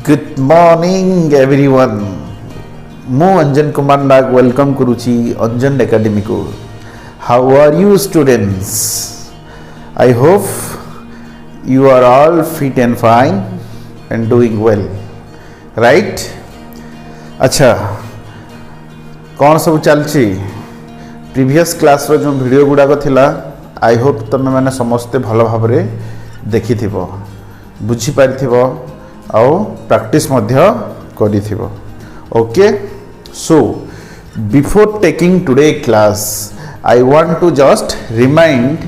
Good morning everyone. Mu Anjan Kumar Nag welcome Kuruchi Anjan Academy को. How are you students? I hope you are all fit and fine and doing well. Right? अच्छा कौन सब चलची previous class रो जो video गुड़ाक थिला I hope तुम मैंने समस्ते भल भाव देखि थिबो बुझी पारि थिबो आउ प्रैक्टिस मध्य करि थिबो. Okay so before taking today class I want to just remind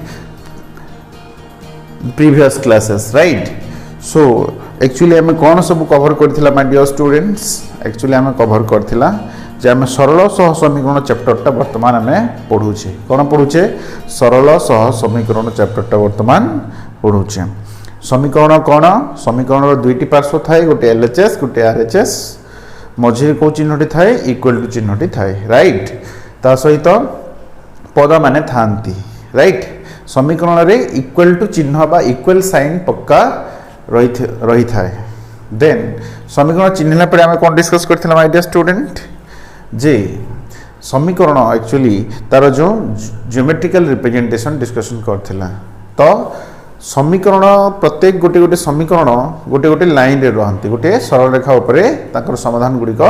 previous classes right. So actually आम कौन सब कवर करथिला माय डियर स्टूडेंट्स. एक्चुअली आम कवर करथिला जे आम सरल सह समीकरण चैप्टरटा वर्तमान आम पढ़ुचे. कौन पढ़ुचे? सरल सह समीकरण चैप्टरटा वर्तमान पढ़ुचे. समीकरण कौन? समीकरण दुईटी पार्श्व थाए गोटे एलएचएस गोटे आरएचएस मझे कौ चिन्हटी थाए इक्वल टू चिन्हटी थाए राइट. ता सहित पद माने थांती राइट. समीकरण रे इक्वल टू चिन्ह बा इक्वल साइन पक्का रही थाए. देन समीकरण चिन्हला परे आम कौन डिस्कस करथिला माय डियर स्टूडेंट जे समीकरण एक्चुअली तार जो ज्योमेट्रिकल रिप्रेजेंटेशन डिस्कशन करथिला. तो समीकरण प्रत्येक गोटे गोटे समीकरण गोटे गोटे लाइन रे रहंती गोटे सरल रेखा उपरे ताकर समाधान गुड़िक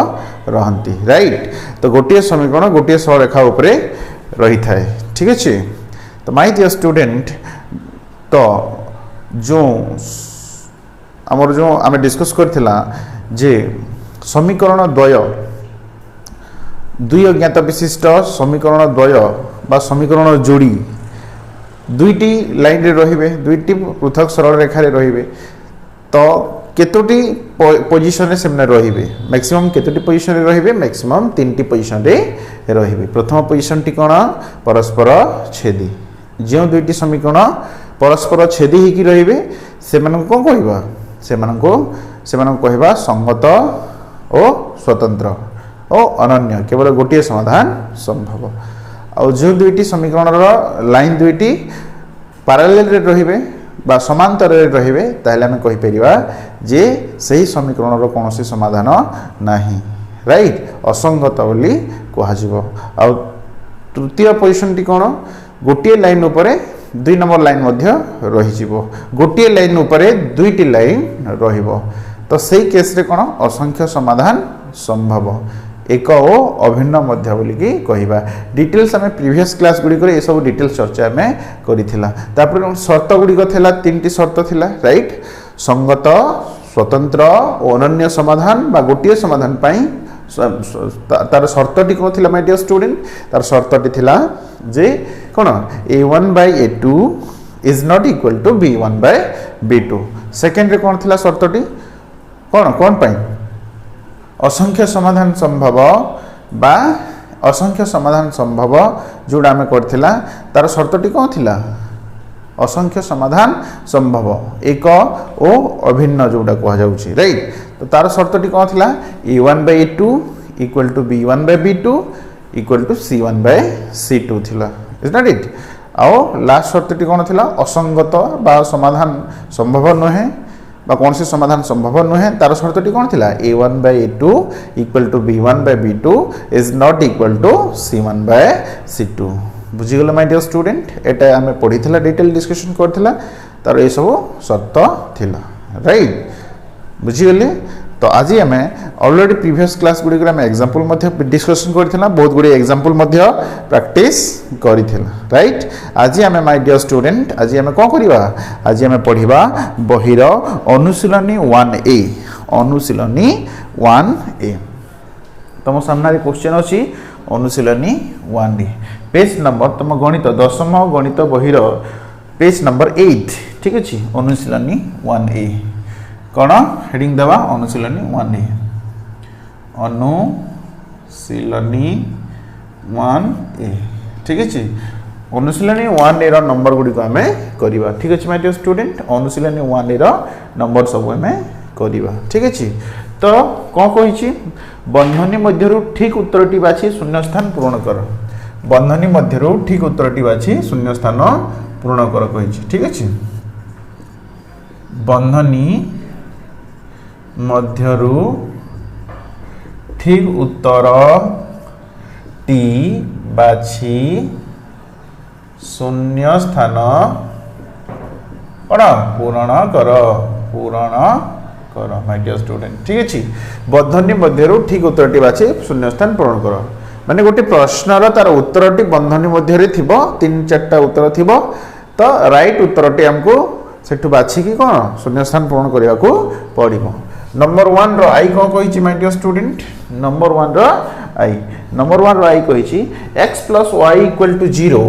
रहंती राइट. तो गोटे समीकरण गोटे सरल रेखा उपरे रही थाए. ठीक अच्छे. तो माय डियर स्टूडेंट तो जो आमर जो आम डिस्कस करथिला जे समीकरण द्वय दुई अज्ञात विशिष्ट समीकरण द्वय बा समीकरण जोड़ी दुईटी लाइन रे रहिबे दुईटी पृथक सरल रेखा रे रहिबे. तो केतोटी पोजीशन रे सेमने रहिबे मैक्सिमम केतोटी पोजीशन रे रहिबे मैक्सिमम तीनटी पोजीशन रे रहिबे. प्रथम पोजीशन टी कोन? परस्पर छेदी. जो दुईटी समीकरण परस्पर छेदी ही की रहिबे सेमान को कहबा सेमान को कहबा संगत ओ स्वतंत्र ओ अनन्य केवल गोटे समाधान संभव. और जो दुईटी समीकरण लाइन दुईटी पैरेलल रे रहिबे बा समांतर रे रहिबे ताहले हम कहि परिबा जे सही समीकरण रो कोनोसी समाधान नाही राइट. असंगत बोली कहा जिवो. और तृतीय पोजीशन टी कोन? गोटे लाइन उपरे दुई नंबर लाइन मध्य रही जिवो. गोटे लाइन उपरे दुईटी लाइन रहिबो. तो सही केस रे कोन? असंख्य समाधान संभव एक ओ अभिन्न मध्य बोली की कहिबा. डिटेल्स हमें प्रीवियस क्लास गुडी करे ए सब डिटेल्स चर्चा में करिथिला. तापर शर्त गुडी को थिला तीनटी शर्त थिला राइट. संगत स्वतंत्र और अनन्य समाधान बा गोटिए समाधान पई तार शर्तटी को थिला माय डियर स्टूडेंट. तार शर्तटी थिला जे कोन? a1/a2 is not equal to b1/b2. Second रे कोन थिला शर्तटी? कोन कोन पई? असंख्य समाधान संभव बा असंख्य समाधान संभव जोड़ा आम करथिला तार शर्तटी कौन थिला? असंख्य समाधान संभव एक ओ अभिन्न जोड़ा कह जाउछि राइट. तो तार शर्तटी कौन थिला? a1/a2 equal to b1/b2 equal to c1/c2 थिला. Is not it. आउ लास्ट शर्तटी कौन थिला? असंगत बा समाधान संभव नहे बा कौन से समाधान संभव नुहे तार शर्तटी कौन थिला? a1/a2 equal to b1/b2 is not equal to c1/c2. बुझीगल माय डियर स्टूडेंट. एटा हमें पढ़ीथिला डिटेल डिस्कशन करथिला तार ए सब शर्त थिला राइट. बुझीगले. तो आज आम ऑलरेडी प्रीवियस क्लास गुडी हम एग्जांपल मध्य डिस्कशन करथिला बहुत गुडी एग्जांपल मध्य प्रैक्टिस करिथिला राइट. आज आम माय डियर स्टूडेंट आज आम कोन करिवा? आज आम पढ़िबा बहिर अनुशीलनी 1A. अनुशीलनी 1A तुम सामने क्वेश्चन अछि अनुशीलनी 1A पेज नंबर तुम गणित दशम गणित बहिर पेज नंबर 8. ठीक अछि. अनुशीलनी 1A कौन हेडिंग दबा? अनुशीलनी 1A. अनुशीलनी 1A. ठीक अच्छे. अनुशीलनी 1A रो नंबर गुडी को आम करवा. ठीक अच्छे माय डियर स्टूडेंट. अनुशीलनी 1A रो नंबर सब आम करवा. ठीक अच्छे. तो कौन कही बंधनी मध्यरु ठीक उत्तरटी बाछि शून्य स्थान पूर्ण कर. बंधनी मध्यरु ठीक उत्तरटी बाछि शून्य स्थान पूर्ण कर कही. ठीक अच्छे. बंधनी मध्यरु ठीक उत्तर टी बाछि शून्य स्थान कौन पूरण कर माय डियर स्टूडेंट। ठीक अच्छे बंधनी मध्यरु ठीक उत्तरटी बाछि शून्य स्थान पूरण कर माने गोटे प्रश्नर तार उत्तरटी बंधनी मध्य थिबो 3-4टा उत्तर थिबो तो राइट उत्तरटी हमको सेठु बाछिकी कौन शून्य स्थान पूरण करने को पड़ो। नंबर 1 रो आई कौन कही माय डियर स्टूडेंट नंबर 1 रो आई कही x plus y equal to 0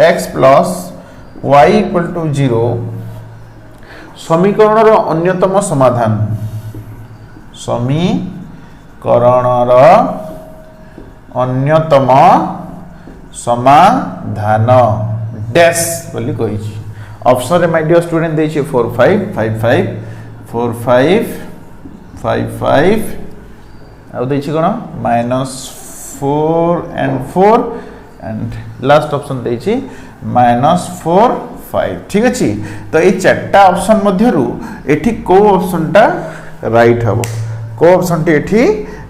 x plus y equal to 0 समीकरण रो अन्यतम समाधान समीकरण रो अन्यतम समाधान डैश बोली कही ऑप्शन रे माय डियर स्टूडेंट देछि 4 5 5 5 4 5 5 5 आउ देछि कोन -4 and 4 एंड लास्ट ऑप्शन देछि -4 5 ठीक अछि। तो ये चारटा ऑप्शन मध्यरु एठी को ऑप्शन टा राइट हबो को ऑप्शन टी एठी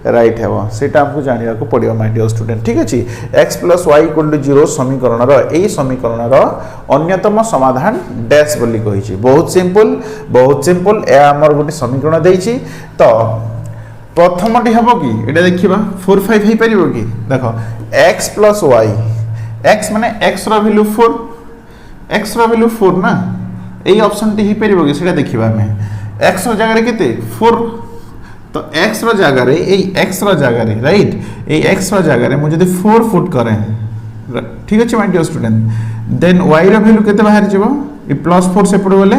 राइट है सेटा हमको जानिया को पड़ियो माय डियर स्टूडेंट। ठीक अछि x plus y equal to 0 समीकरण रो एई समीकरण रो अन्यतम समाधान डैश बोली कहि छी बहुत सिंपल ए हमर गोटे समीकरण देइ छी। तो प्रथमटी हबो कि एटा देखिबा 4 5 हे परिबो कि देखो x प्लस y x माने x रो वैल्यू 4 x रो वैल्यू 4 ना एई ऑप्शन टी हे परिबो कि सेटा देखिबा हमें x रो जगह रे केते 4 तो x रो जगह रे ए x रो जगह रे राइट ए x रो जगह रे मुझे 4 फुट करे ठीक अछि my dear student then y रो वैल्यू केते बाहर जेबो ए +4 से पड़ो बोले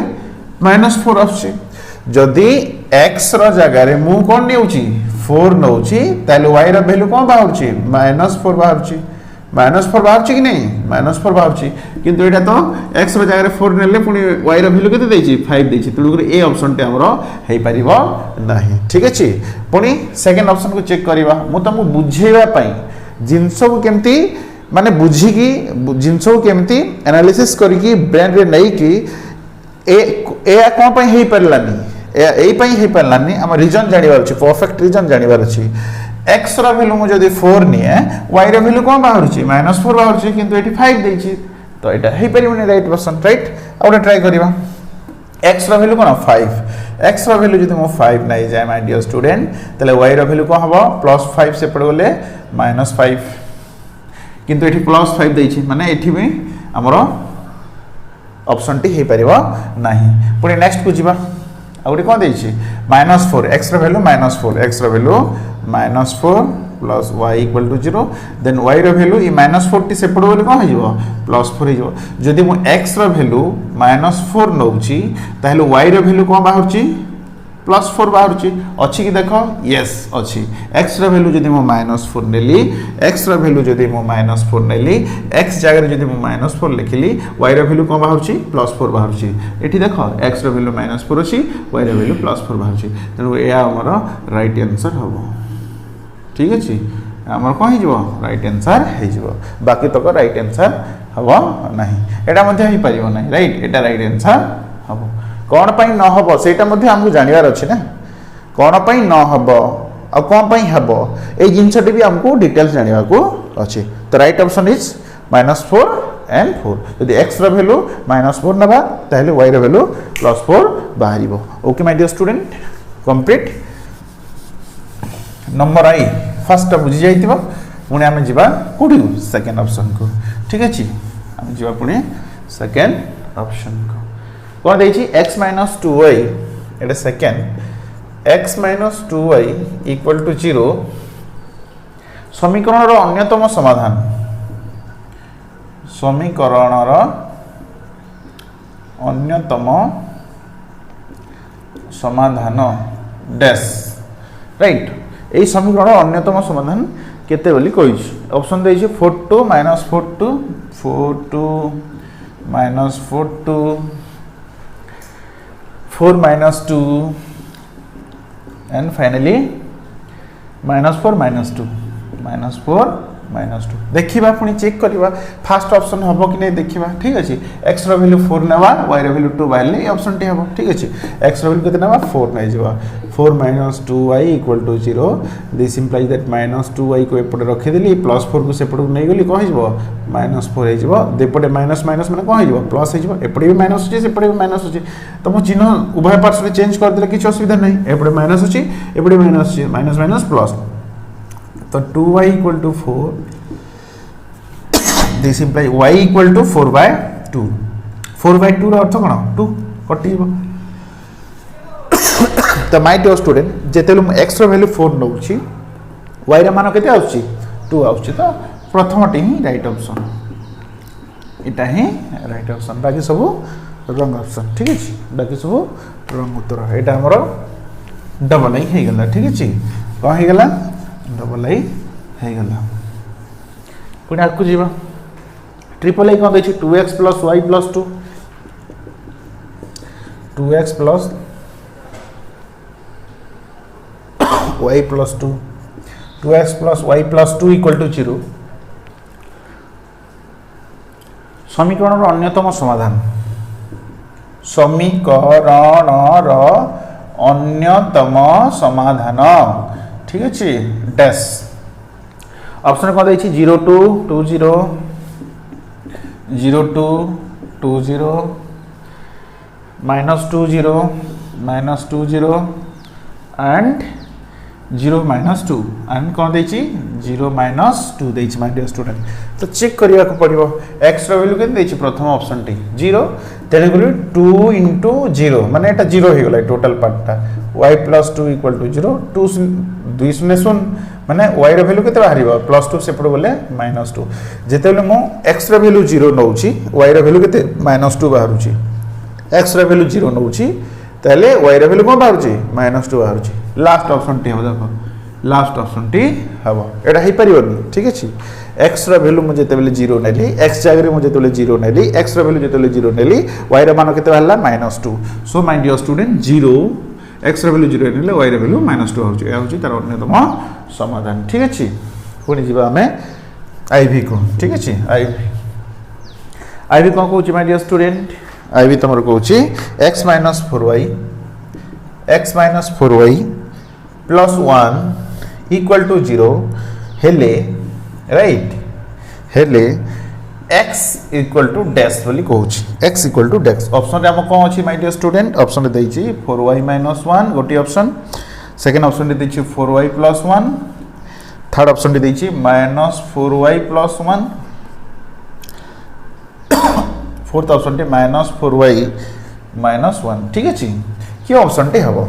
-4 आछी जदी x रो जगह रे मु कोन नेउची 4 नउची ताले y रो वैल्यू कोन बाहरची -4 बाहरची -4 बाहरची कि नहीं -4 बाहरची किंतु एटा तो x रो जगह रे 4 नेले पुनी y रो वैल्यू केते देछि 5 देछि तुलुगरे ए ऑप्शन टे हमरो हेइ परिबो नाही। ठीक अछि पुनी सेकंड ऑप्शन को चेक करबा मु तुमको बुझेबा पई जिंस को केमती माने बुझी की जिंस को केमती एनालिसिस करी की ब्रेन रे नै की ए कोन पई हेइ परलानी ए पई हेइ परलानी हम रीजन जानिबार अछि परफेक्ट रीजन जानिबार अछि x रो वैल्यू मु जदी 4 निए y रो वैल्यू कोन बाहरची -4 बाहरची किंतु एटी 5 देछि तो एटा हेइ परिबोनी राइट पर्सन राइट आउटे ट्राई करबा x रो वैल्यू कोन 5 x रो वैल्यू जदी मु 5 नै जाय माय डियर स्टूडेंट तले y रो वैल्यू कोन हबो +5 से पड़ गले -5 किंतु एटी +5 देछि माने एठी भी हमरो ऑप्शन टी हेइ परिबो नाही। पुनी नेक्स्ट को जिबा आउटे कोन देछि -4 x रो वैल्यू -4 x रो value -4 plus y equal to 0 then y रो वैल्यू ई -4 टी से पड़ो बोले कोन हिजो +4 हिजो जदी मु x रो वैल्यू -4 नउची ताहेले y रो वैल्यू कोन बाहरची +4 बाहरची अछि कि देखो यस अछि x रो वैल्यू जदी मु -4 नेली x रो वैल्यू जदी मु -4 नेली x जगह रे जदी मु -4 लिखिली y रो वैल्यू कोन बाहरची +4 बाहरची एठी देखो x रो वैल्यू -4 अछि y रो वैल्यू +4 बाहरची तेनु ए हमर राइट आंसर हबो। ठीक अछि हमर कोन हिजो राइट आंसर हिजो बाकी तक राइट आंसर हबो नाही एटा मध्ये ही परिबो नाही राइट एटा राइट आंसर हबो कोन पई न हबो सेटा मध्ये हमहु जानिबार अछि ना कोन पई न हबो आ कोन पई हबो ए जिंसटी भी हमको डिटेल्स जानिबा को अछि। तो राइट ऑप्शन इज -4 and 4 यदि x रो वैल्यू -4 नबा ताहेले y रो वैल्यू +4 बाहरिबो। Okay my dear student complete number I first बुझी जाइतिबा पुणी आम जा कौटी सेकेंड ऑप्शन को। ठीक अच्छे आम जा पुणी सेकेंड ऑप्शन को कौन देखिए x - 2y Etah second x - 2y equal to 0 समीकरण रो अन्यतम समाधान समीकरण रो अन्यतम समाधान डैश राइट यही समीकरण अन्यतम समाधान केते बोली कहि ऑप्शन दे 4 - 4 4 - 2 एंड फाइनली -4 - 2 -4 -2 देखिबा पुनी चेक करबा फास्ट ऑप्शन हबो कि नै देखिबा ठीक अछि x रो वैल्यू 4 नेबा y रो वैल्यू 2 बाइले ए ऑप्शन टी हबो ठीक अछि x रो वैल्यू केते नेबा 4 नै जबा 4 - 2y = 0 this implies that -2y को एपटे रखि देली +4 को सेपटे नै गेली को हिजबो -4 हे जबो देपटे माइनस माइनस माने को हिजबो प्लस हे जबो एपटे भी माइनस अछि सेपटे भी माइनस अछि तो मो चिन्ह उभय पार्श्व रे चेंज कर देले किछ असुविधा नै एपटे माइनस अछि एपटे माइनस अछि माइनस माइनस प्लस तो 2y = 4 दिस इंप्लाइज y = 4/2 4/2 रो अर्थ कोन 2 कटिबो तो माय डियर स्टूडेंट जेतेलु x रो वैल्यू 4 नउची y रो मान केते आउची 2 आउची तो प्रथमटी ही राइट ऑप्शन इटा ही राइट ऑप्शन बाकी सब रॉन्ग ऑप्शन ठीक अछि बाकी सब रॉन्ग उत्तर एटा हमरो डबल आई हे गेला ठीक अछि को हे गेला डबल आई हे गेला पुनी आकु जीवा ट्रिपल आई कोन दै छी 2x + y + 2 2x + y + 2 2x + y + 2 = 0 समीकरण अन्यतम समाधान समीकरण अन्यतम समाधान ठीक अछि डैश ऑप्शन को दै छी 0 2 20 0 2 20 -20 and 0 - 2 and कौन दै छी 0 - 2 दै छी माय डियर स्टूडेंट तो चेक करिया को पड़िबो x रो वैल्यू के दै छी प्रथम ऑप्शन टी 0 तेले गुली 2 * 0 माने एटा 0 हे गेला टोटल पार्टटा y + 2 = 0 2 2 0 माने y रो वैल्यू केते बाहरिबो +2 सेपड बोले -2 जेतेले मो x रो वैल्यू 0 नउची y रो वैल्यू केते -2 बाहरुची x रो वैल्यू 0 नउची तले y रो वैल्यू को बाहरुची -2 बाहरुची लास्ट ऑप्शन टी हो देखो लास्ट ऑप्शन टी हबो एटा हे परिबनी ठीक अछि x रो वैल्यू मु जेतेबेले 0 नेली x जागे रे मु जेतेबेले 0 नेली x रो वैल्यू जेतेबेले 0 नेली y रो मान केते बाहरला -2 so my dear student 0 x रो वैल्यू 0 नेले y रो वैल्यू -2 होची ए होची तार अन्यतम समाधान ठीक अछि पुनी जिबा हमें आईवी को ठीक अछि आईवी को कहूची माय डियर स्टूडेंट आईवी तमर कहूची x - 4y + 1 = 0 हेले राइट हेले x = डैश बोली कहूची x = डैश ऑप्शन रे हम कोन अछि माय डियर स्टूडेंट ऑप्शन रे दै छी 4y - 1 गोटी ऑप्शन सेकंड ऑप्शन रे दै छी 4y + 1 थर्ड ऑप्शन रे दै छी -4y + 1 फोर्थ ऑप्शन रे -4y - 1 ठीक अछि कि ऑप्शन टे हबो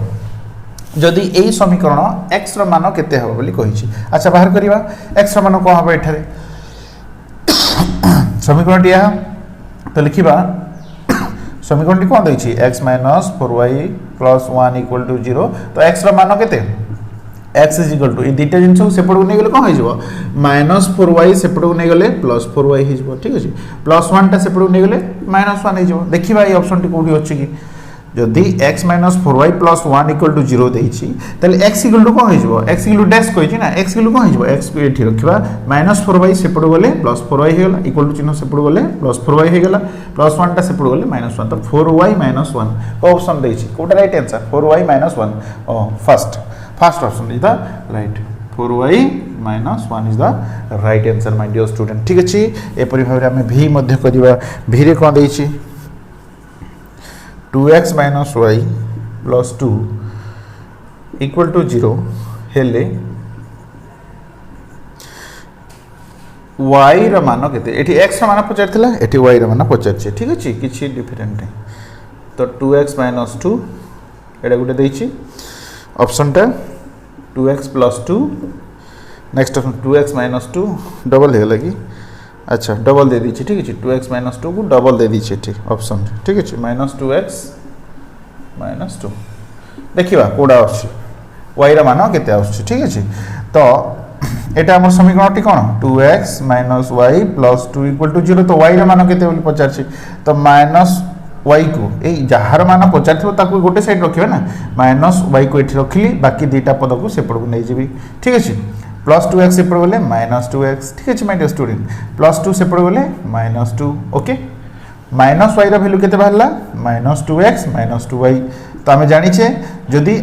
जदि एई समीकरण x रो मान केते हबो बोली कहि छी अच्छा बाहर करिवा x रो मान को हबो एठारे समीकरण टिया तो लिखिबा समीकरण टी कोन दै छी x - 4y + 1 = 0 तो x रो मान केते x = ए दुटा जिंस सेपड नै गेले कोन हो जबो -4y सेपड नै गेले +4y हो जबो ठीक अछि +1 टा सेपड नै गेले -1 हो जबो देखिबा ए ऑप्शन टी कोठी अछि कि जदि x - 4y + 1 = 0 दै छी तले x = कोन हो जबो x = डैश कहि छी ना x = कोन हो जबो x को एठी रखिबा -4y सेपड गेले +4y हो गेला इक्वल टू चिन्ह सेपड गेले +4y हो गेला +1 टा सेपड गेले -1 तो 4y - 1 को ऑप्शन दै छी कोटा right answer 4y - 1 first option is the right 4y - 1 is the right answer my dear student ठीक अछि ए परि भाबरे हम v मध्य करिबा v रे कोन दै छी 2x - y + 2 = 0 हेले y रो मान केते एठी x रो मान पचारथिला एठी y रो मान पचारछि ठीक अछि किछि डिफरेंट नै तो 2x - 2 एडा गुटे दै छी ऑप्शन टा 2x + 2 next option 2x - 2 double हे लगी अच्छा डबल दे दीची ठीक है 2x - 2 को डबल दे दीची ठीक ऑप्शन ठीक है -2x - 2 देखिबा कोडा आछि y रा मान केते आछि ठीक है तो एटा हमर समीकरण टी कोन 2x - y + 2 = 0 तो y रा मान केते बोली पचार छी तो y को ए जहार मान पचार थो ताको गोटे साइड रखिबा ना -y को एठी रखली बाकी दुटा पद को सेपड को नै जेबी ठीक है प्लस 2x सेपट गले -2x ठीक है माय डियर स्टूडेंट प्लस 2 सेपट गले -2 ओके माइनस वाई भैल्यू केते बाहरला -2x -2y तो आम जानिचे जदि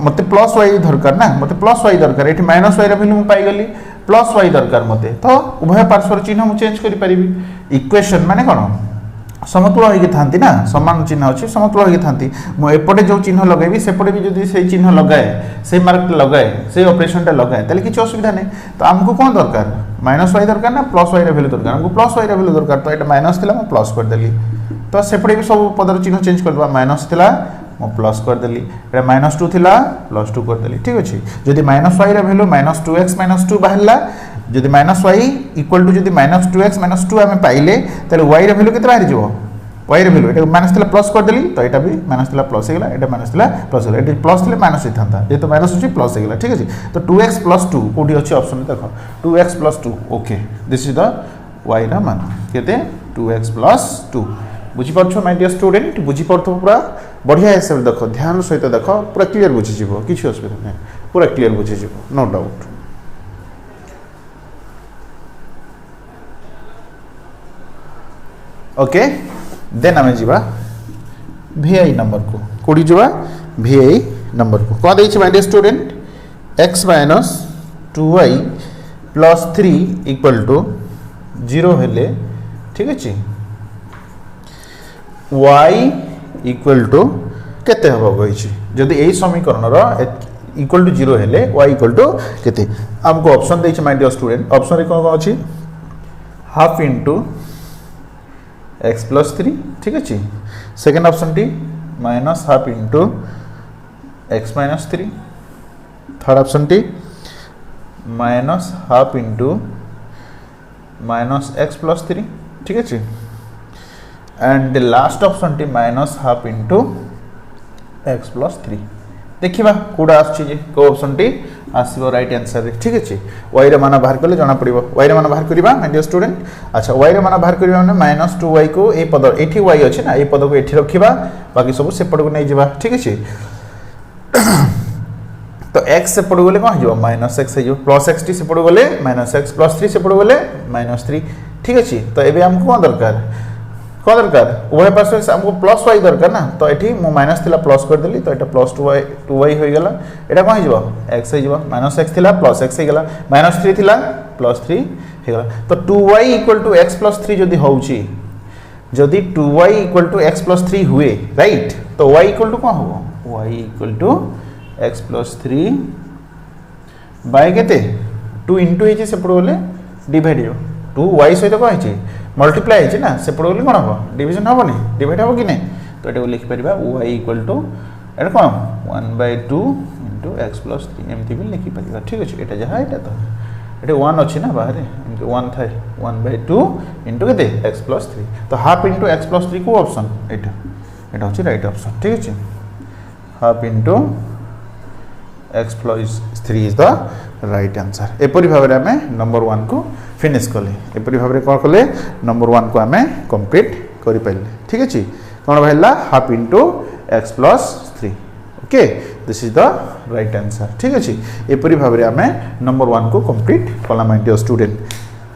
मते प्लस वाई दरकार ना मते प्लस वाई दरकार ये माइनस वाई भैल्यू मुझे पाईगली प्लस वाई दरकार मते तो उभय पार्श्वर चिन्ह मुझे चेंज कर पारि इक्वेशन माने कौन समतुल होगी थांती ना समान चिन्ह अच्छी समतुल होगी थांती मुझे जो चिन्ह लगेबी सेपटे भी जब से चिन्ह लगाए से मार्क लगाए से ऑपरेशन लगाए ताले किसी असुविधा नहीं तो आमको कौन दरकार माइनस वाई दरकार ना प्लस वाई भैल्यू दरकार हमको प्लस वाई भैल्यू दरकार तो ये माइनस थी प्लस करदेली तो सेपटे भी सब पदर चिन्ह चेंज कर माइनस थी मो प्लस करदेली ये -2 थिला +2 करदेली ठीक अच्छे जदि माइनस वाई भैल्यू -2x -2 बाहरला जदि माइनस वाई इक्वल टू जदि -2x -2 आम पाइले ताले वाई भैल्यू केते बाहर जीवो वाई भैल्यू ये माइनस थी प्लस करदेली तो यहाँ भी माइनस थी प्लस होगा ये माइनस थी प्लस होगा ये प्लस थी माइनस होता था ये तो माइनस अच्छी प्लस होगा ठीक अच्छे तो 2x + 2 कौटी अच्छे ऑप्शन देख 2x + 2 okay this is the Y मान केते 2x + 2 बुझीपार माय डियर स्टूडेंट बुझीपार पूरा बढ़िया हिसाब देख ध्यान सहित देख पूरा क्लीयर बुझीज किसी असुविधा नहीं पूरा क्लीयर बुझीज नो डाउट ओके देन आम जा VI नंबर को कौटी जा VI नंबर को कौन देखिए my dear student x - 2y + 3 = 0 हेले ठीक अच्छे y इक्वल टू केते हबो कहिछि जदि एई समीकरण रो इक्वल टू 0 हेले y इक्वल टू केते हमको ऑप्शन दैछि माय डियर स्टूडेंट ऑप्शन रे कोन अछि हाफ इनटू x + 3 ठीक अछि second option T -half into x - 3 third option T -half into -x + 3 ठीक अछि and the last option T -half into x + 3 देखिबा कोडा आछि जे को ऑप्शन टी आसीबो राइट आंसर रे ठीक अछि y रे मान बाहर करले जाना पड़िबो y रे मान बाहर करिबा माय डियर स्टूडेंट अच्छा y रे मान बाहर करिबा माने -2y को ए पद एठी y अछि ना ए पद को एठी रखिबा बाकी सब सेपड को नै जिबा ठीक अछि तो x सेपड गले कोन हिजो -x हिजो +x टी सेपड गले -x + 3 सेपड गले -3 ठीक अछि तो एबे हमको कोन दरकार कौन दरकार उभय पार्श्व से हमको प्लस वाई दरकार ना तो ये मु माइनस थी प्लस करदेली तो यहाँ +2y हो गला यहाँ कौन हो एक्स हो -x थी +x हो -3 थी +3 हो तो 2y = x + 3 जदि होउची जदि 2y = x + 3 हुए राइट तो y = कौन हो y = x + 3 बाय केते 2 * सेपट गले डिवाइड हो 2y सहित कौन है मल्टीप्लाई है ना सेपट गले कौन हम डिविजन हम नहीं डिवाइड हम कि नहीं तो ये लिखिपर y इक्वल टू एट कौन 1/2 इंटू x + 3 एमती भी लिखिपर ठीक अच्छे ये जहाँ यहाँ तो ये 1 अच्छी ना बाहर 1 थाए 1/2 इंटू के x + 3 तो हाफ इंटू x + 3 को ऑप्शन यहाँ हूँ राइट ऑप्शन ठीक अच्छे half into x + 3 is the right answer एपरी भाव में आम नंबर 1 को फिनिश कले एपरी भाव में कौन कले नंबर 1 को आम कंप्लीट कर पारे ठीक अच्छे कौन बाहर half into x + 3 okay this is the right answer ठीक अच्छे एपरी भाव में आम नंबर 1 को कंप्लीट कला माय डियर स्टूडेंट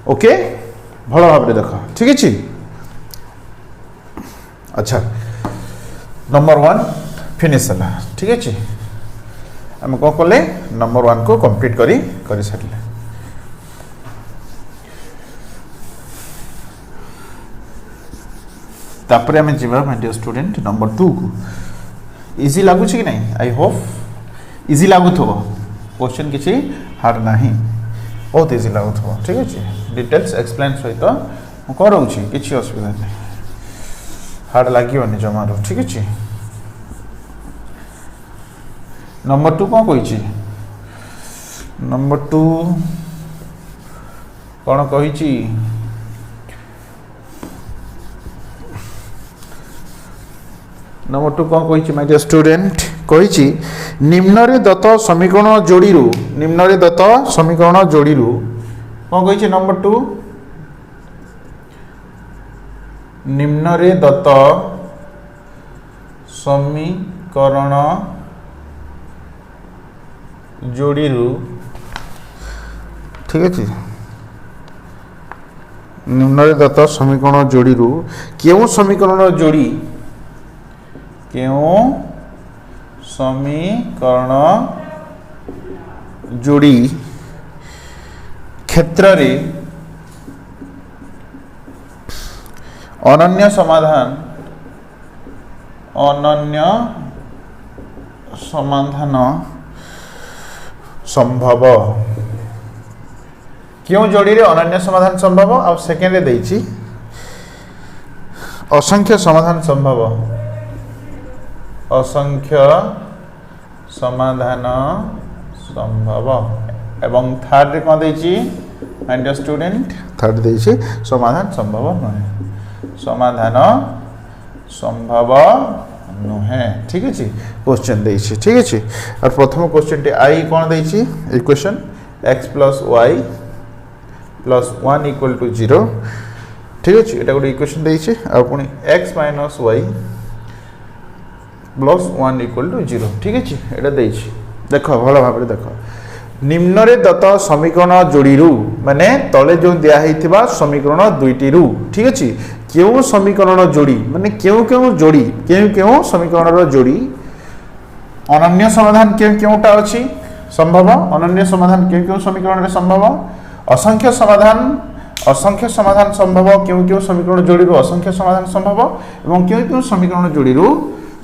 ओके भल भाव में देख ठीक अच्छे अच्छा नंबर 1 फिनिश है ठीक अच्छे आम कौन कले नंबर 1 को कंप्लीट कर सारे तापर आम जा माय डियर स्टूडेंट नंबर 2 को इजी लगुच कि नहीं आई होप इजी लगुव क्वेश्चन किसी हार्ड ना बहुत इजी लगुव ठीक अच्छे डिटेल्स एक्सप्लेन सहित मुझे किसी असुविधा नहीं हार्ड लगे जमार ठीक अच्छे नंबर 2 कौन कही नंबर 2 कौन कही नंबर 2 कौन कही माय डियर स्टूडेंट कही निम्न दत्त समीकरण जोड़ी कौन कही नंबर 2 निम्न दत्त समीकरण जोड़ी ठीक अच्छे निम्न दत्त समीकरण जोड़ी क्यों समीकरण जोड़ी क्यों समीकरण जोड़ी क्षेत्र रे अनन्य समाधान संभव क्यों जोड़ी रे अनन्य समाधान संभव आ सेकेंड रे असंख्य समाधान संभव असंख्य समाधान संभव एवं थर्ड रे कौन देछि माय डियर स्टूडेंट थर्ड देछि समाधान संभव नहे समाधान संभव नुहे ठीक अच्छे क्वेश्चन देछि ठीक अच्छे और प्रथम क्वेश्चन टी आई कौन देछि equation x plus Y plus 1 equal to 0 ठीक अच्छे एटा गोटे इक्वेशन देछि आ पुनी x minus Y plus 1 equal to 0 ठीक अच्छे एटा देछि देखो भल भाव देख निम्न रे दत्त समीकरण जोड़ी माने तले जो दिया हेतिबा समीकरण दुईटी ठीक अच्छे क्यों समीकरण जोड़ी माने क्यों समीकरण जोड़ी अनन्य समाधान क्योंटा अच्छी संभव अनन्य समाधान क्यों समीकरण रे संभव असंख्य समाधान संभव क्यों समीकरण जोड़ी असंख्य समाधान संभव एवं क्यों समीकरण जोड़ी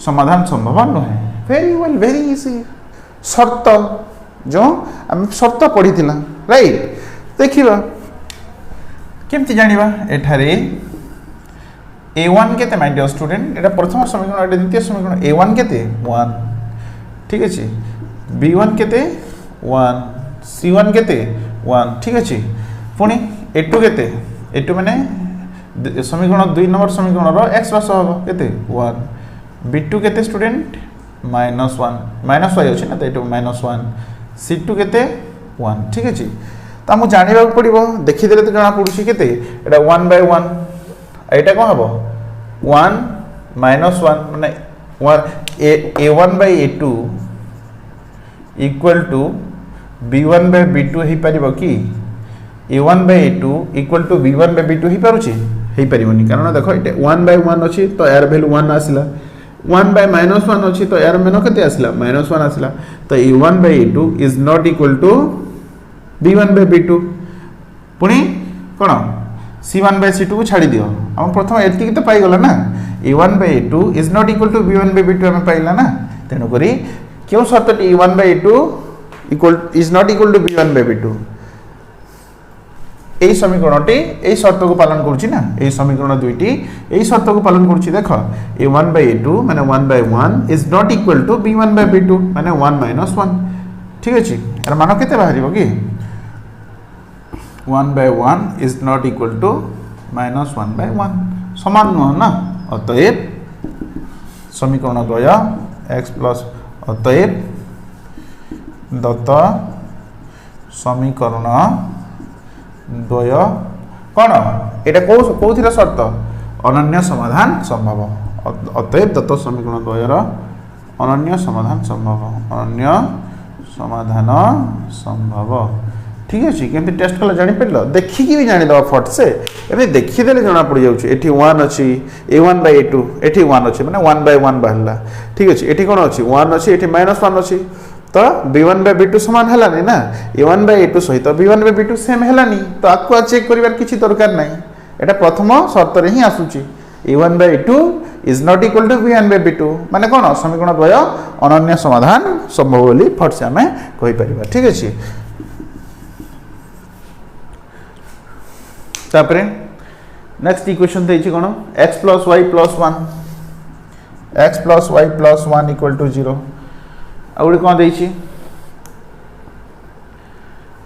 समाधान संभव नुहे वेरी वेल वेरी इजी शर्त जो आम शर्त पढ़ी राइट देखिबा केमती जानिबा एठारे a1 केते माय डियर स्टूडेंट एटा प्रथम समीकरण एटा द्वितीय समीकरण a1 केते 1 ठीक अछि b1 केते 1 c1 केते 1 ठीक अछि पुनी a2 केते a2 माने समीकरण 2 नंबर समीकरण रो x प्लस होबो केते 1 b2 केते स्टूडेंट -1 माइनस y अछि ना त a2 -1 c2 केते 1 ठीक अछि त हम जानिबा पड़िबो देखि देले त जाना पडुछि केते एटा 1/1 एटा कोन हबो 1 -1 माने a1/a2 इक्वल टू b1/b2 हे परिबो कि a1/a2 इक्वल टू b1/b2 हे पारुछि हे परिबोनी कारण देखो एटा 1/1 अछि तो यार वैल्यू 1 आसिला 1/-1 अछि तो यार मेनो केते आसिला -1 आसिला तो a1/a2 is not equal to b1/b2 पुनी कोन c1/c2 को छाड़ी दियो हम प्रथम एति तो पाई गला ना a1/a2 is not equal to b1/b2 हम पाइला ना तेनो करी क्यों शर्त a1/a2 equal is not equal to b1/b2 এই সমীকরণটি এই শর্ত को पालन করছি না এই সমীকরণ দুইটি এই শর্ত को पालन করছি দেখো a1/a2 মানে 1/1 is not equal to b1/b2 মানে 1 - 1 ঠিক আছে এর মান কেতে বাহারিব কি 1/1 ইজ নট ইকুয়াল টু -1/1 সমান নয় না অতএব সমীকরণ দ্বয় x প্লাস অতএব দত্ত সমীকরণ द्वय कौन एटा कौथिर शर्त अनन्य समाधान संभव अतएव दत्त समीकरण द्वयर अनन्य समाधान संभव ठीक अच्छे केमती टेस्ट कला जानी पार देखिकी भी जानी दवा फट से एबे देखिदेले जना पड़ जाउछि एठी 1 अछि a1/a2 एठी 1 अछि माने 1/1 बाहरला ठीक अछि एठी कोन अछि 1 अछि एठी -1 अछि तो b1/b2 समान हलानी ना a1/a2 सहित b1/b2 सेम हलानी तो आपको चेक करिवार किछि दरकार नाही एटा प्रथम शर्त रे ही आसुची a1/a2 is not equal to b1/b2 माने कोन समीकरण द्वय अनन्य समाधान संभव बोली फट से हमें कहि परिबा ठीक अछि तापरे नेक्स्ट इक्वेशन देछि कोन x + y + 1 x + y + 1 equal to 0 Audi कौन देछि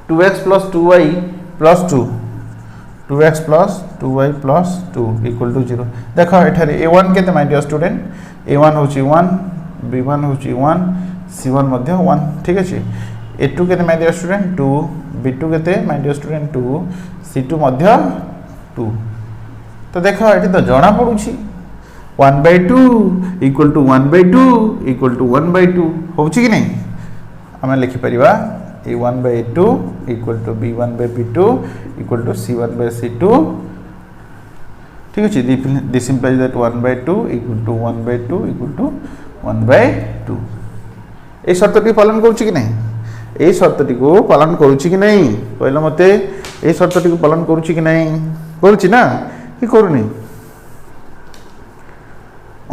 2x + 2y + 2 2x + 2y + 2 equal to 0 देखो एठारे a1 केते माय डियर स्टूडेंट a1 होची 1 b1 होची 1 c1 मध्ये 1 ठीक अछि a2 केते माय डियर स्टूडेंट 2 b2 केते माय डियर स्टूडेंट 2 c2 मध्ये 2 तो देखो एठी तो जणा पडुची 1/2 इक्वल टू 1/2 इक्वल टू 1/2 होउची कि नहीं हमें लिखि परिबा a1 by a2 equal to b1 by b2 equal to c1 by c2 ठीक अच्छे this implies that 1 by 2 equal to 1 by 2 equal to 1 by 2 ए शर्तटी पालन करूची कि नहीं ए शर्तटी को पालन करूची कि नहीं कहला मते ए शर्तटी को पालन करूची कि नहीं करूची ना कि करूनी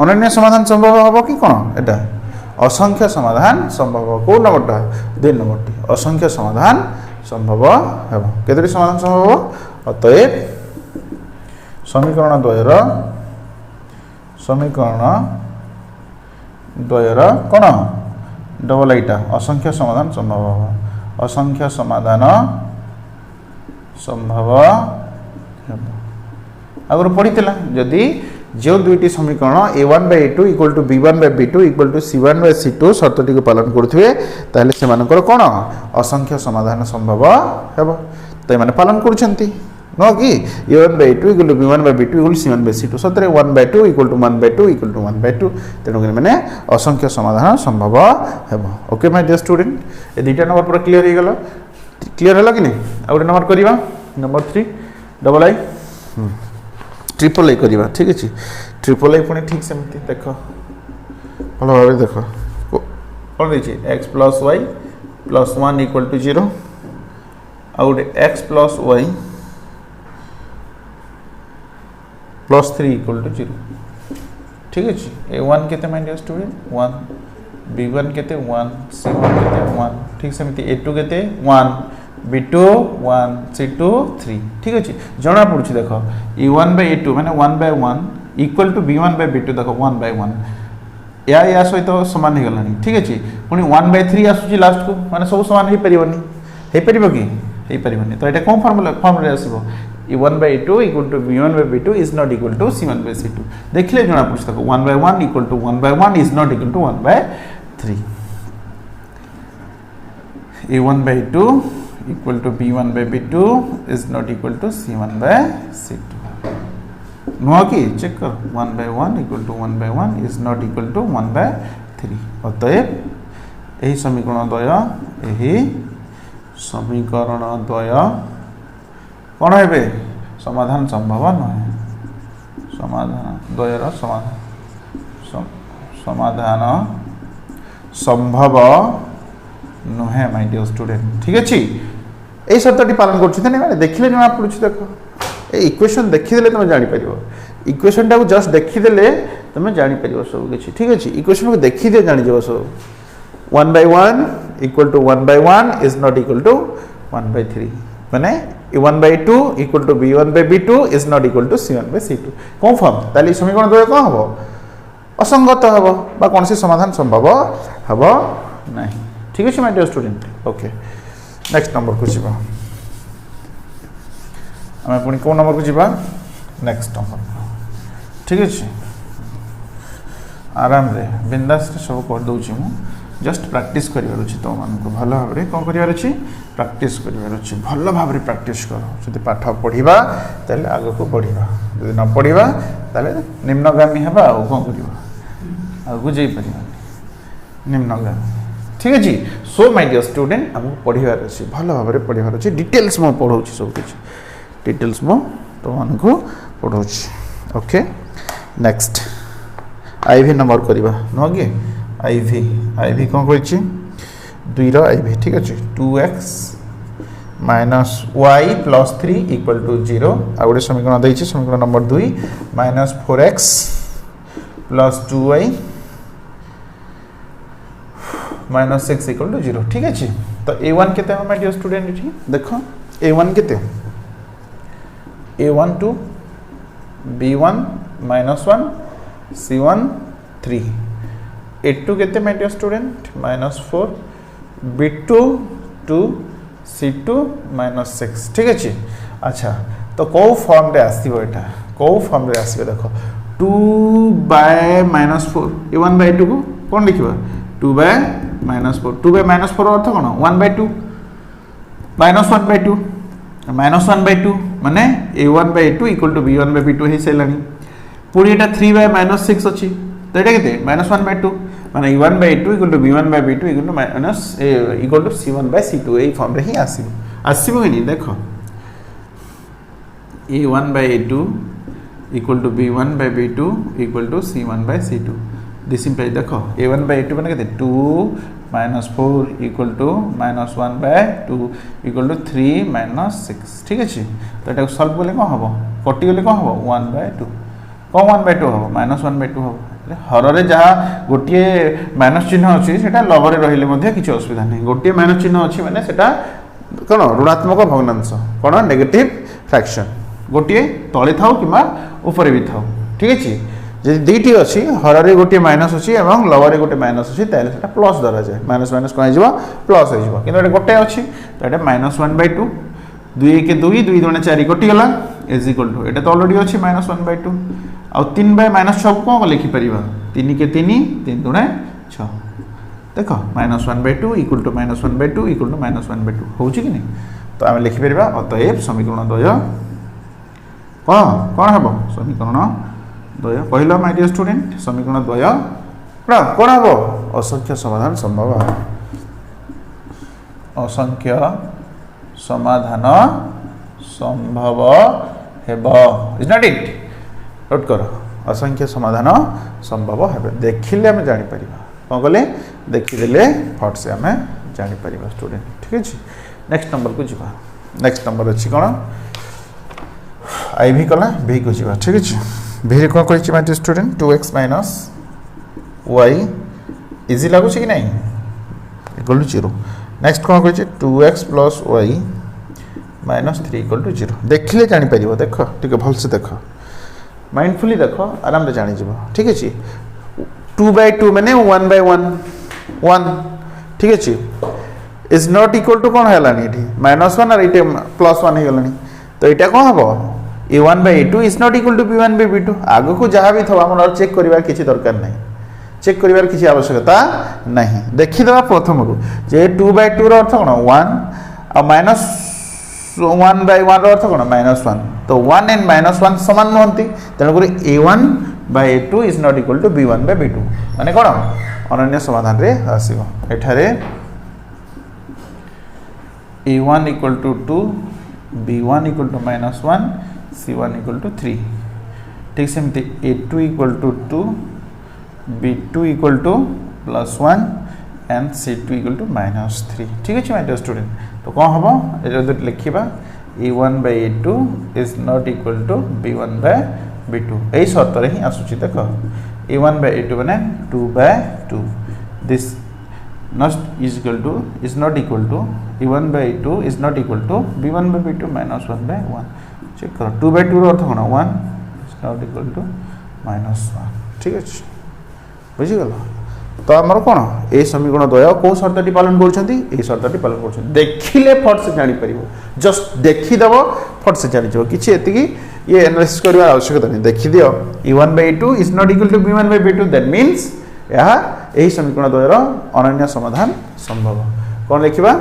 अनन्य समाधान संभव हबो कि कोन एटा असंख्य समाधान संभव को नंबरटा 2 नंबरटी असंख्य समाधान संभव हेबो केतरी समाधान संभव अतएव समीकरण द्वयर कोन डबल आइटा असंख्य समाधान संभव हो असंख्य समाधान संभव अगर पढ़ीला जदि जो दुईटी समीकरण a1 by a2 equal to b1 by b2 equal to c1 by c2 शर्तटी को पालन करुथिबे ताले से मानकर कोन असंख्य समाधान संभव हेबो तो माने पालन करूछंती नो कि a1 by a2 equal to b1 by b2 equal to c1 by c2 सतरे 1 by 2 equal to 1 by 2 equal to 1 by 2 तेनो माने असंख्य समाधान संभव हेबो ओके माय डियर स्टूडेंट ए दुईटा नंबर पूरा क्लियर हो गेलो क्लियर हला कि नहीं आ गोटे नंबर करिवा number 3 double I triple I करिवा ठीक अछि ट्रिपल आई पुणी ठीक सेमती देखो भलो भाबे देखो कोन दैछि x plus y plus 1 equal to 0 out x plus y plus 3 equal to 0 ठीक अछि a1 केते माय डियर स्टूडेंट 1 b1 केते 1 c1 केते 1 ठीक सेमती a2 केते 1 b2 1 c2 3 ठीक अछि जणा पड़ुछि देखो e1 by a2 माने 1 by 1 equal to b1 by b2 देखो 1 by 1 या सहित समान हो गलानी ठीक अछि पुनी 1 by 3 आसुछि लास्ट को माने सब समान हे परिबनी हे परिबो कि हे परिबनी तो एटा कोन formula आसीबो e1 by a2 equal to b1 by b2 is not equal to c1 by c2 देखले जणा पड़ुछि देखो 1 by 1 equal to 1 by 1 is not equal to 1 by 3 a1 by 2 equal to b1 by b2 is not equal to c1 by c2 no कि check कर 1 by 1 equal to 1 by 1 is not equal to 1 by 3 अतएव यही समीकरण द्वय कौन है समाधान संभव नहे समाधान द्वयर समाधान संभव नुहे माय डियर स्टूडेंट ठीक अछि ए शब्दटी पालन करछि त नै माने देखिले जणा पड़ुछि देखो ए इक्वेशन देखिदेले तुम जानि परिबो इक्वेशन टा को जस्ट देखिदेले तुम जानि परिबो सब किछि ठीक अछि इक्वेशन को देखिदे जानि जेबो सब 1 by 1 equal to 1 by 1 is not equal to 1 by 3 माने 1 by 2 equal to b1 by b2 is not equal to c1 by c2 confirm ताली समीकरण द्वय कोन हबो असंगत हबो बा कोनसी समाधान संभव हबो नाही ठीक अछि my dear student okay next number को जीवा हमें पुणी कौन नंबर को जीवा नेक्स्ट नंबर ठीक अछि आराम रे बिंदास सब कर दउछि मु जस्ट प्रैक्टिस करिवार अछि तो मान को भलो भाबरे कोन करिवार अछि प्रैक्टिस करिवार अछि भलो भाबरे प्रैक्टिस करो जदि पाठ पढिबा तले आगो को बढ़िबा जदि न पढिबा तले निम्नगामी हेबा आ कोन करिबा आगो जई परिबा निम्नगामी ठीक अछि सो माय डियर स्टूडेंट हम पढिबार अछि भलो भाबरे पढिबार अछि डिटेल्स म पढौछि सब किछ डिटेल्स म तो मान को पढौछि ओके नेक्स्ट आईवी नंबर करिबा नगे आईवी कोन कहछि 2 रो आईवी ठीक अछि 2x minus y plus 3 equal to 0 आ गोटे समीकरण दैछि समीकरण number 2 minus 4x plus 2y minus 6 equal to 0 ठीक अछि तो a1 केते हम डियर स्टूडेंट इठी देखो a1 केते a1 2 b1 minus 1 c1 3 a2 केते my dear student -4 b2 2 c2 -6 ठीक अछि अच्छा तो को फॉर्म रे आसीबो एटा को फॉर्म रे आसीबो देखो 2 by -4 a1 by 2 को कोन लिखिबा 2 by -4 2 by -4 earth cone 1 by 2 -1 by 2 -1 by 2 माने a1 by 2 equal to b1 by b2 हे सेलानी पूरी एटा 3 by -6 अछि तो एटा केते -1 by 2 माने a1/a2 equal to b1/b2 equal to minus equal to c1/c2 एई फॉर्म रे ही आसीबो कि नहीं देखो a1/a2 equal to b1/b2 equal to c1/c2 this implies देखो a1/a2 माने केते 2 -4 इक्वल टू -1/2 इक्वल टू 3 -6 ठीक अछि तो एटा सॉल्व करले कोन हबो कटि गले कोन हबो 1/2 कोन 1/2 हबो -1/2 हबो हर रे जहा गोटिए माइनस चिन्ह अछि सेटा लवर रे रहिले मध्ये किछ असुविधा नै गोटिए माइनस चिन्ह अछि माने सेटा कोन ऋणात्मक भग्नांश कोन नेगेटिव फ्रैक्शन गोटिए तळे थाउ किमा ऊपर भी थाउ ठीक अछि जे दुईटी अच्छी हर रे गोटे माइनस अच्छी और लवर रे गोटे माइनस अच्छी ताले सेटा प्लस धरा जाए माइनस माइनस कौन हो प्लस हो कि गोटे अच्छी तो ये -1/2 2 के 2 2 2 4 कटिगला इज इक्वल टू ये तो अलरेडी अच्छी -1/2 आउ 3/-6 को कौन लिखिपर 3 के 3 3 2 6 देख -1/2 इक्वल टू -1/2 इक्वल टू -1/2 हो कि नहीं तो आम लिखिपर अतएव समीकरण द्वय कौन कौन हम समीकरण द्वय कहला माय डियर स्टूडेंट समीकरण द्वय कौन हम असंख्य समाधान संभव असंख्य समाधान संभव हेबो इज नॉट इट नोट कर असंख्य समाधान संभव हेबे देखिले हम जानि परिबा कोन कहले देखिदेले फट से हम जानि परिबा स्टूडेंट ठीक अछि नेक्स्ट नंबर को जिबा नेक्स्ट नंबर अछि कोन आई भी कला भी को जिबा ठीक अछि भी कौन कही my student 2x minus y easy लागु कि नहीं इक्वल टू 0 नेक्स्ट कौन कही 2x plus y minus 3 equal to 0 देखिले जानि परिबो देखो ठीक भल से देखो माइंडफुली देखो आराम से जानि जिवो ठीक अछि 2/2 माने 1/1 1 ठीक अछि इज नॉट इक्वल टू कौन हैलानी एठी -1 और इटे +1 हे गलानी तो एटा कौन हबो a1/a2 is not equal to b1/b2 आगो को जहाँ भी थवा हमर चेक करिवार किछि दरकार नहीं चेक करिवार किछि आवश्यकता नहीं देखि दबा प्रथम रु जे 2/2 रो अर्थ कोन 1 आ -1/1 रो अर्थ कोन -1 तो 1 एंड -1 समान नहंती तने करी a1/a2 is not equal to b1/b2 माने कोन अनन्य समाधान रे आसीबो एठारे a1 equal to 2 b1 equal to -1 c1 equal to 3 ठीक सेमती a2 equal to 2 b2 equal to +1 and c2 equal to -3 ठीक अछि माय डियर स्टूडेंट तो कौन हबो ए लिखिबा a1/a2 is not equal to b1/b2 एई शर्त रे ही आसुची देखो a1/a2 माने 2/2 this is not equal to a1/a2 is not equal to b1/b2 -1/1 check करो 2/2 रो अर्थ कोन 1 is not equal to -1 ठीक अछि बुझि गेल तो हमर कोन ए समीकरण द्वय को शर्तटी पालन करछंती ए शर्तटी पालन करछंती देखिले फट से जानि परिबो जस्ट देखि दबो फट से जानि जो किछि एति की ये एनालिसिस करबा आवश्यकता नहीं देखि दियो a1/a2 is not equal to b1/b2 that means यह यही समीकरण द्वयर अनन्य समाधान संभव कौन लिखा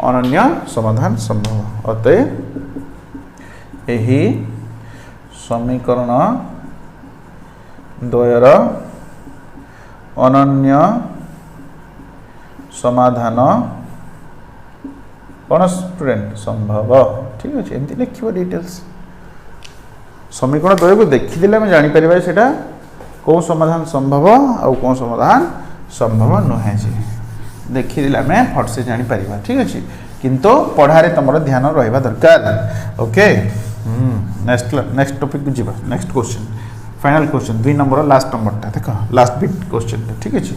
अनन्य समाधान संभव अतएव यही समीकरण द्वयर अनन्य समाधान कौन स्टूडेंट संभव ठीक अच्छे एमती लिख डिटेल्स समीकरण द्वय को देखीदे आम जापर सेटा कौन समाधान संभव और कौन समाधान संभव नुहे देखीदे आम फट से जापर ठीक अच्छे किंतु पढ़ारे तुम ध्यान रहा दरकार ओके नेक्स्ट टॉपिक को जीवा next question final question 2 number last नंबरटा देख लास्ट बिट क्वेश्चन ठीक अच्छे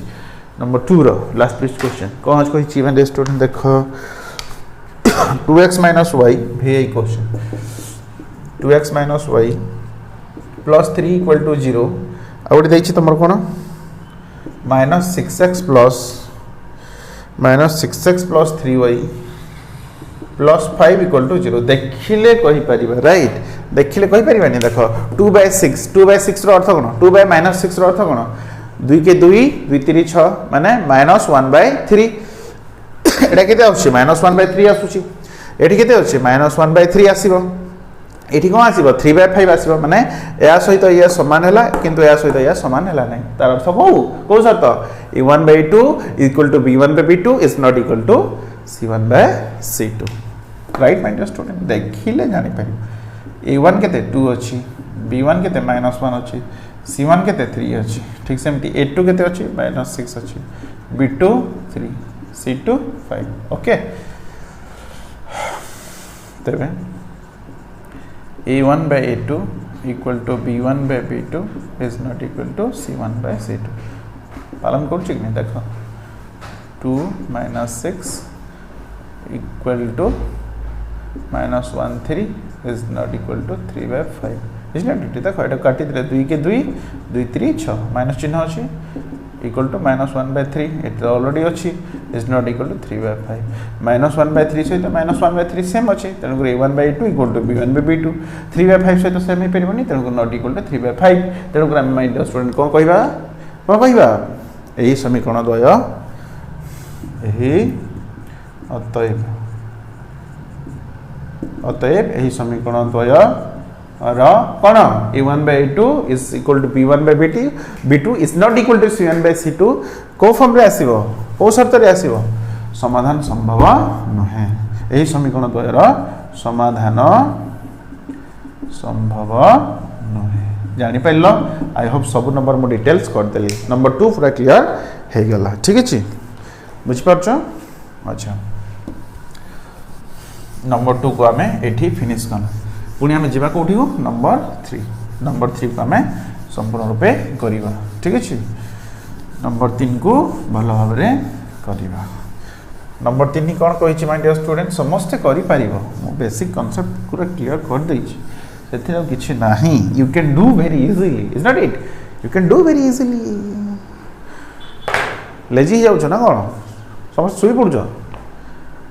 नंबर 2 रो लास्ट बिट क्वेश्चन कौन कही मैंने स्टूडेंट देख 2x माइनस y भी question 2x minus y +3 equal to 0 आउट देखिए तुम कौन -6x plus 3y +5 equal to 0 देखिले कहि परिबा राइट देखिले कहि परिबा नि देखो 2/6 रो अर्थ कोन 2/-6 रो अर्थ कोन 2 के 2 2 3 6 माने -1/3 एटा केते आछी -1/3 आछी एठी केते आछी -1/3 आसीबो एठी कौन आसीबो 3/5 आसीबो माने या सहित या समान हैला किंतु या सहित या समान हैला नै तार अर्थ को शर्त a1/2 equal to b1/b2 is not equal to c1/c2 right my dear student देखिले जानि पारि a1 केते 2 अछि b1 केते -1 अछि c1 केते 3 अछि ठीक सेमति a2 केते अछि -6 अछि b2 3 c2 5 ओके तबे a1 by a2 equal to b1 by b2 is not equal to c1 by c2 पालन करूँ कि नहीं देखो 2 minus 6 equal to minus 1 3 is not equal to 3 by 5 is not it देखो ये काटी दिले 2 के 2 2 3 6 माइनस चिन्ह अछि equal to -1/3 it already अछि is not equal to 3/5 -1/3 सहित -1/3 सेम अछि तेनु a1/2 equal to b1/b2 3/5 सहित सेम हे परिबनी तेनु not equal to 3/5 तेनु हम माइंड स्टूडेंट कोन कहबा एही समीकरण द्वय एही अतएव एही समीकरण द्वय कौन a1/a2 is equal to b1/b2 b2 is not equal to c1/c2 को फॉर्म रे आसीबो को शर्त रे आसीबो समाधान संभव नहे एही समीकरण द्वयर समाधान संभव नहे जानि पाइलो आई होप सब नंबर मो डिटेल्स कर देली नंबर 2 पूरा क्लियर हे गला ठीक अछि बुझ पारछो अच्छा नंबर 2 को हमें एठी फिनिश करना पुणी आम जावा कौटी को नंबर 3 को आम संपूर्ण रूपे करवा ठीक अच्छे नंबर 3 को भल भाव करवा नंबर 3 कौन कही माय डियर स्टूडेंट समस्ते करि बेसिक कांसेप्ट पूरा क्लियर कर देछि सेथिर किछि नाही you can do very easily is not it you can do very easily lazy जाउछ ना कोन समस्त सुई पड़छ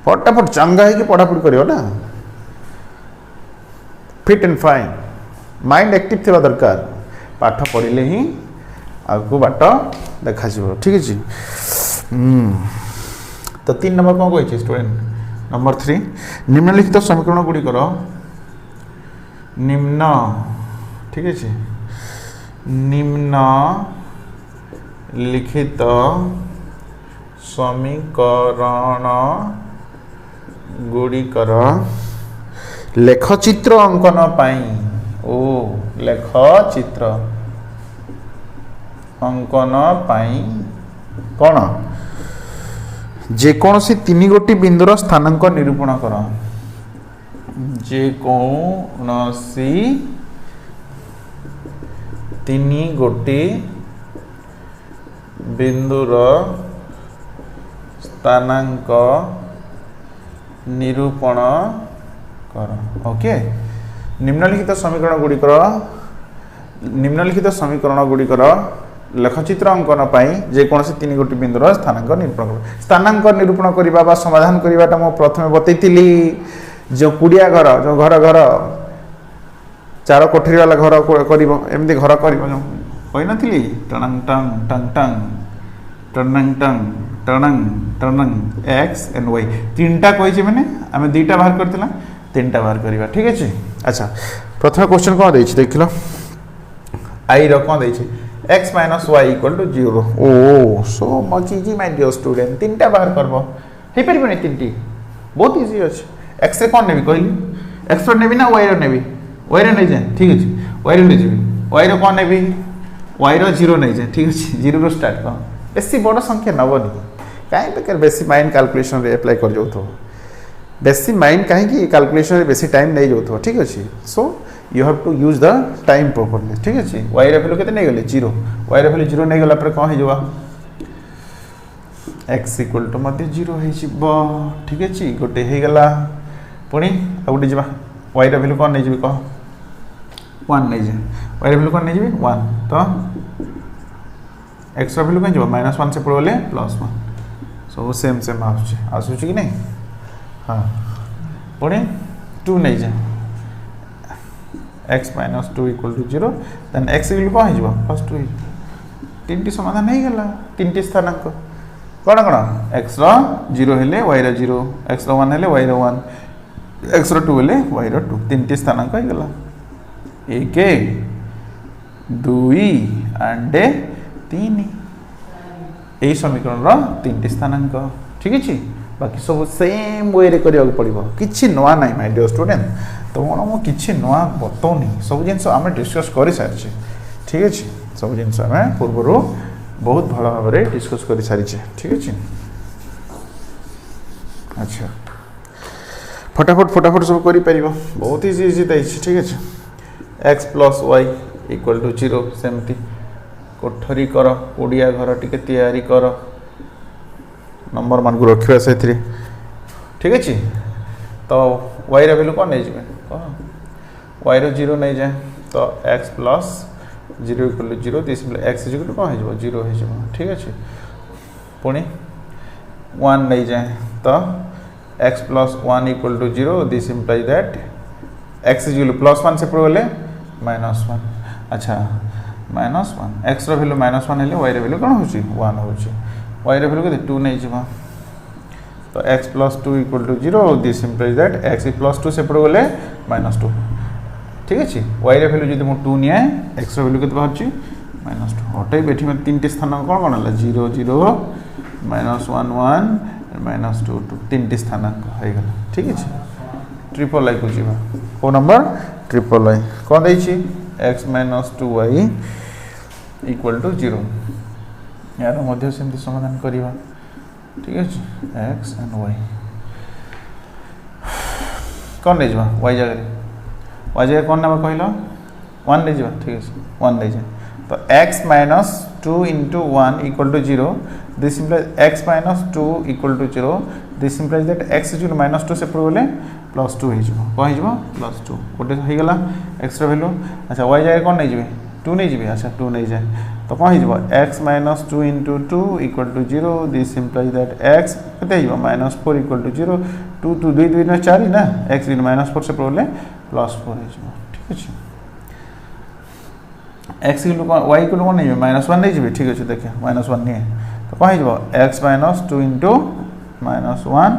फटाफट चंगा है कि पढ़ापढ़ी करियो ना fit and fine mind active थिबा दरकार पाठ पढ़िले ही आगु बाट देखा जिवो ठीक अछि तो 3 नंबर कोन कहै छै स्टूडेंट नंबर 3 निम्नलिखित समीकरण गुडी करो निम्न ठीक अछि निम्न लिखित समीकरण गुडी करो लेखचित्र अंकन पाई ओ लेखचित्र अंकन पाई कौन जे कौन सी 3 गोटी बिंदुर स्थानांक निरूपण कर जे कौन सी 3 गोटी बिंदुर स्थानांक निरूपण कर ओके निम्नलिखित समीकरण गुड़िकर लेखचित्र अंकन पाई जे कौन से 3 गोटी बिंदुर स्थानांक निरूपण कर स्थानांक निरूपण करबा बा समाधान करबाटा मो प्रथमे बतैतिली जो कुडिया घर जो घर चार कोठरी वाला घर करिवो एमदी घर करिवो जो कहि नथिली टंग टंग टंग टंग टंग टंग टंग टंग x एंड y तीनटा कहि छै माने हमें दुईटा बाहर करतिला तीनटा बाहर करबा ठीक अछि अच्छा प्रथम क्वेश्चन कोन दै छै देखिलो i रो कोन दै छै x - y = 0 oh so much easy my dear student तीनटा बाहर करबो हे परिबने तीनटी बहुत इजी अछि x रे कोन नेबी कहली x रो नेबी ना y रो नेबी y रो नै जाय ठीक अछि y रो नै जेबी y रो कोन नेबी y रो 0 नै जाय ठीक अछि 0 रो स्टार्ट कर बेसी बड़ संख्या नबनी काहे बेकर बेसी माइंड कैलकुलेशन रे अप्लाई कर जोथो बेसी माइंड काहे कि कैलकुलेशन रे बेसी टाइम नै जोथो ठीक अछि so you have to use the time properly ठीक अछि y रे वैल्यू केते नै गेले 0 y रे वैल्यू 0 नै गेला पर कोन हे जबा x = मते 0 हे जिवो ठीक अछि गोटे हे गेला पुनी आ गोटे जबा y रे वैल्यू कोन नै जिवि को 1 नै जे y रे वैल्यू कोन नै जिवि 1 तो x रे वैल्यू कोन जबा -1 से पड़ले +1 सो सेम सेम आसु कि नहीं हाँ पुणी 2 नहीं जा x - 2 = 0 देन x इक्वल कौन हो फर्स्ट 2 तीन टी समाधान नहीं गला तीन टी स्थानांक कौन कौन x रो 0 हेले y रो 0 x रो 1 हेले y रो 1 एक्स रो 2 बोले वाई रो 2 तीन स्थानांक हो गला 1 2 एंड 3 यही समीकरण रो तीन स्थानांक ठीक है बाकी सब सेम वे रे करिया पड़ो किछि नवा नाही माय डियर स्टूडेंट तो मु किछि नवा बतौनी सब जिनस आम डिस्कस कर सारी ठीक है सब जिनस आम पूर्व बहुत भल भाव में डिस्कस कर सारी ठीक है अच्छा फटाफट सब कर बहुत इजी ठीक है x plus y equal to 0 सेमती कोठरी कर ओडिया घर टिके तैयारी कर नंबर मान को रखा से ठीक है तो वाई वैल्यू कौन नहीं जाए कह वाई 0 नहीं जाए तो x plus 0 equal to 0 this x equal कौन हो 0 हो ठीक है पुणी 1 नहीं जाए तो x plus 1 equal to 0 this implies that x equal plus 1 से गले -1 अच्छा -1 एक्स वैल्यू -1 है वाई वैल्यू कौन हो 1 हो वाई वैल्यू के 2 नहीं जा तो x plus 2 equal to 0 this implies that x plus 2 से गले -2 ठीक है वाई वैल्यू जो मुझे 2 निए x वैल्यू के बाहर -2 हटे बैठी मैं तीन स्थान कौन कौन है 0 0 -1 1 -2 2 तीन स्थानांक हो गला ठीक है ट्रिपल आई को जीवा को नंबर ट्रिपल आई कौन देछि x - 2y इक्वल टू 0 यार मध्य सेमती समाधान करवा ठीक है एक्स एंड वाई कौन नहीं जा वाई जगह कौन ना कहल 1 नहीं जा ठीक है 1 नहीं जाए तो x - 2 into 1 equal to 0 this implies x - 2 equal to 0 this implies that x is -2 से गले +2 हो +2 गोटे हो गला x वैल्यू अच्छा y जगह कौन नहीं जाए 2 नहीं जाए अच्छा 2 नहीं जाए तो कौन हो x - 2 into 2 equal to 0 this implies that x के -4 इक्वल टू 0 2 2 2 2 4 ना x -4 से गले +4 हो ठीक है x y को कौन नहीं -1 नहीं जी ठीक है देखिए -1 नहीं तो कौन हो x - 2 into -1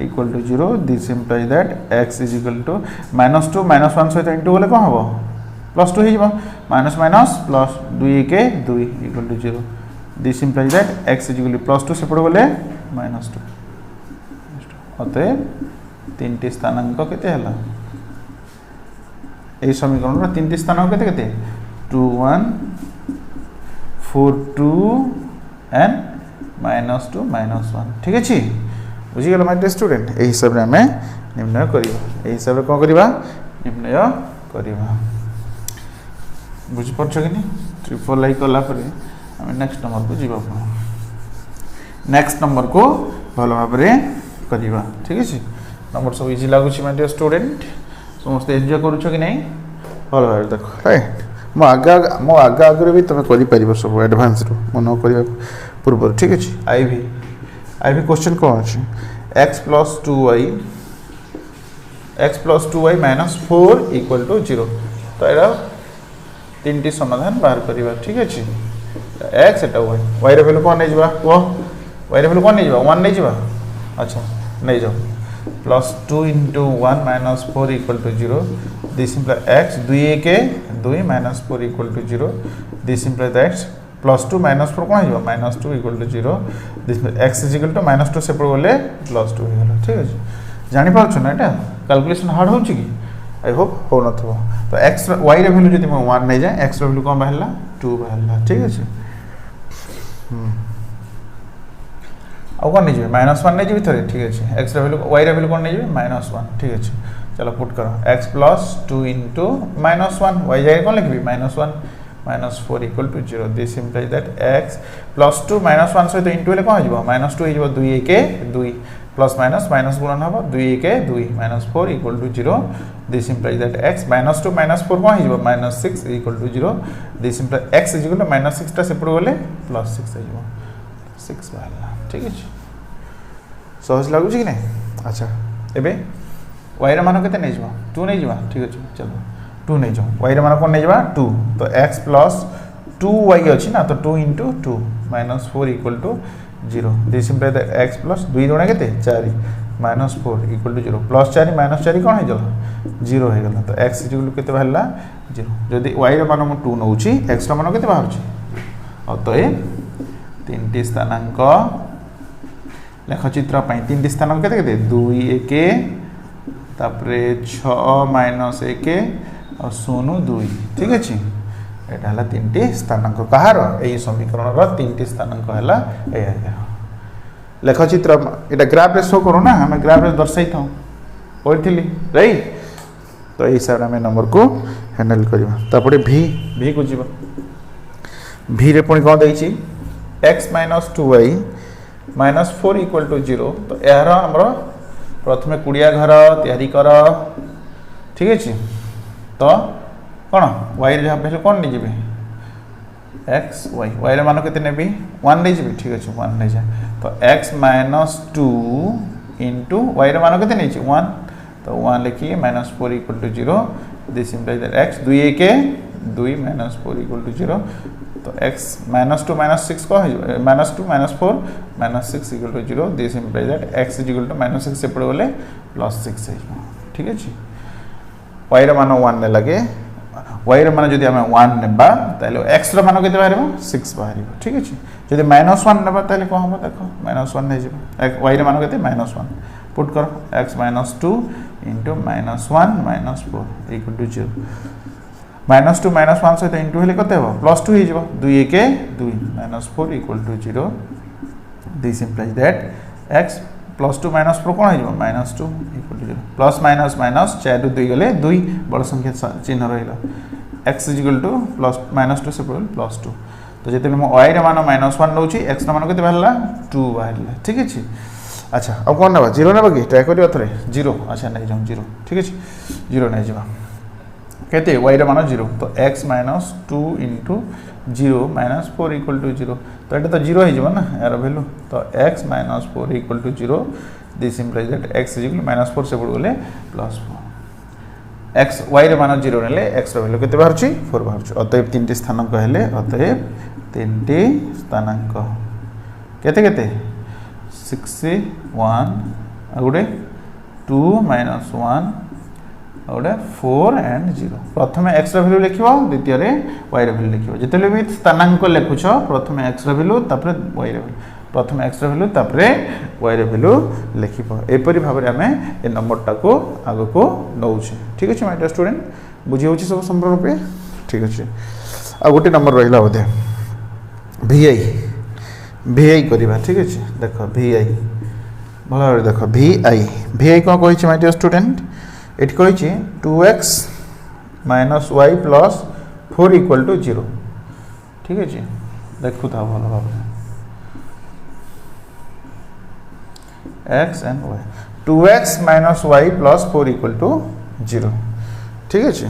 equal to 0 this implies that x is equal to -2 -1 सहित इंटू गले कौन हम +2 हो minus plus 2 1 2 equal to 0 this implies that x is equal to +2 से गले -2 अतएव तीन स्थानांक केते हला ए समीकरण तीन स्थानांक केते केते 2 1 4 2 एंड -2 -1 ठीक है बुझीगल माय स्टूडेंट ए हिसाब रे हमें निर्णय करिवा ए हिसाब रे कोन करिवा निर्णय करिवा बुझी पारछ कि नहीं ट्रिपल आई कला पर हमें नेक्स्ट नंबर को जीवा नेक्स्ट नंबर को भल भाव में करिवा ठीक है नंबर सब इजी लागुच माय डियर स्टूडेंट समस्त एंजॉय करूछ कि नहीं भल भाव देखो राइट मो आगा आगे भी तुम कर सब एडवांस रू मन कर पूर्व ठीक है आईवी क्वेश्चन कौन अच्छे x plus 2y -4 equal to 0 तो ये तीन समाधान बाहर करवा ठीक है एक्स एटा वाई वैल्यू कौन नहीं जा वाई वैल्यू कौन नहीं जा 1 नहीं जा अच्छा नहीं जाओ +2 into 1 -4 equal to 0 this implies x 2 1 2 -4 equal to 0 this implies x +2 -4 कौन हो -2 equal to 0 this x is equal to -2 से गले +2 हो गला ठीक है जानीपार ना यहाँ कैलकुलेशन हार्ड हो आई होप हो न तो एक्स वाई वैल्यू जब 1 नहीं जाए एक्स वैल्यू कौन बाहर 2 बाहर ठीक है आउ कौन नहीं -1 नहीं जी थे ठीक है एक्स वैल्यू वाई वैल्यू कौन नहीं -1 ठीक है चलो पुट करो x प्लस 2 इंटू -1 वाई जगह कौन लिखी -1 -4 equal to 0 this implies that x plus 2 -1 सहित इंटू हेल्ले कौन हो -2 हो 2 1 2 प्लस माइनस माइनस गुणन हम 2 1 2 -4 equal to 0 this implies that x -2 -4 कौन हो -6 equal to 0 this implies x is equal to -6 टा सेपट गले +6 हो 6 बाहर ठीक है सहज लगुच कि नहीं अच्छा एबे y मान केते नहीं जा 2 नहीं जा ठीक है चलो 2 नहीं जा y मान कौन नहीं जा 2 तो x प्लस 2y अच्छी ना तो 2 into 2 -4 equal to 0 this implies that x plus 2 गुणा केते 4 -4 इक्वल टू 0 +4 -4 कौन हो गला 0 हो गला तो x इक्वल टू केते बाहरला 0 जदि y रो मान मु 2 नउची x रो मान केते बाहरची अतए तीनटी स्थानांक लेखचित्र पई तीनटी स्थानांक केते केते 2 1 तापरे 6 -1 और 0 2 ठीक अछि एटा हला तीनटी स्थानांक कहार एही समीकरण रो तीनटी स्थानांक हला एया लेखचित्र एटा ग्राफ रे शो करो ना हम ग्राफ रे दर्शाई थाउ पढिथिली राइट तो एही हिसाब रे हम नंबर को हैंडल करबा तापरे v को जीवा v रे पुणी कोन दैछि x - 2y - 4 इक्वल टू 0 तो यार हमरो प्रथमे कुडिया घर तयारी कर ठीक अछि तो कोन y रे वैल्यू कोन नै जेबे x y y रे मान केते नेबी 1 नै जेबे ठीक अछि 1 नै जा तो x - 2 into y रे मान केते नै छि 1 तो 1 लिखी -4 equal to 0 this implies that x 2 1 2 -4 equal to 0 तो x -2 -6 को -2 -4 -6 equal to 0 this implies that x equal to -6 से पड़े बोले +6 है ठीक है y रे मान 1 ने लगे y रे मान जदि हम 1 नेबा ताले x रे मान केते बाहरिबो 6 बाहरिबो ठीक है जदि -1 नेबा ताले को हम देखो -1 नै जेबो y रे मान केते -1 पुट करो x - 2 into -1 -4 equal to 0 -2 -1 सहित इंटू हेले कते हो +2 हे जिवो 2 1 2 -4 equal to 0 this implies that x +2 -4 कोन हे जिवो -2 equal to 0 plus minus minus 4 ରୁ 2 गले 2 बड़ संख्या चिन्ह रहिला x equal to -2 से पड़ल +2 तो जेते म y रे मान -1 नउची x रे मान केते बाहरला 2 बाहरला ठीक अछि अच्छा अब कोन नबा 0 नबा की ट्राई करियो थरे 0 अच्छा नै जाऊ 0 ठीक अछि 0 नै जिबा केते y रे मान 0 तो x - 2 into 0 - 4 equal to 0 तो एटा तो 0 हे जिवो ना यार वैल्यू तो x - 4 equal to 0 this implies that x equal to -4 से पड़ गेले +4 x y रे मान 0 नेले x रो वैल्यू केते बाहरची 4 बाहरची अतएव तीनटी स्थानांक हेले अतएव तीनटी स्थानांक केते केते 61 आउडे 2 - 1 आउडे 4 and 0 प्रथमे x रो वैल्यू लिखिबो द्वितीय रे y रो वैल्यू लिखिबो जेतेले भी स्थानांक लेखुछ प्रथमे x रो वैल्यू तापर y रो वैल्यू प्रथमे x रो वैल्यू तापर y रो वैल्यू लिखिबो एपरि भाबरे हमें ए नंबर टाको आगो को नउछे ठीक अछि माय डियर स्टूडेंट बुझी होछि सब संपूर्ण रूपे ठीक अछि आ गोटे नंबर रहिला बोधे vi करिबा ठीक अछि देखो vi भला देखो vi कोन कहै छै माय डियर स्टूडेंट एट कहै छै 2x - y + 4 equal to 0 ठीक अछि देखु था भला भाबरे x and y 2x - y + 4 equal to 0 ठीक अछि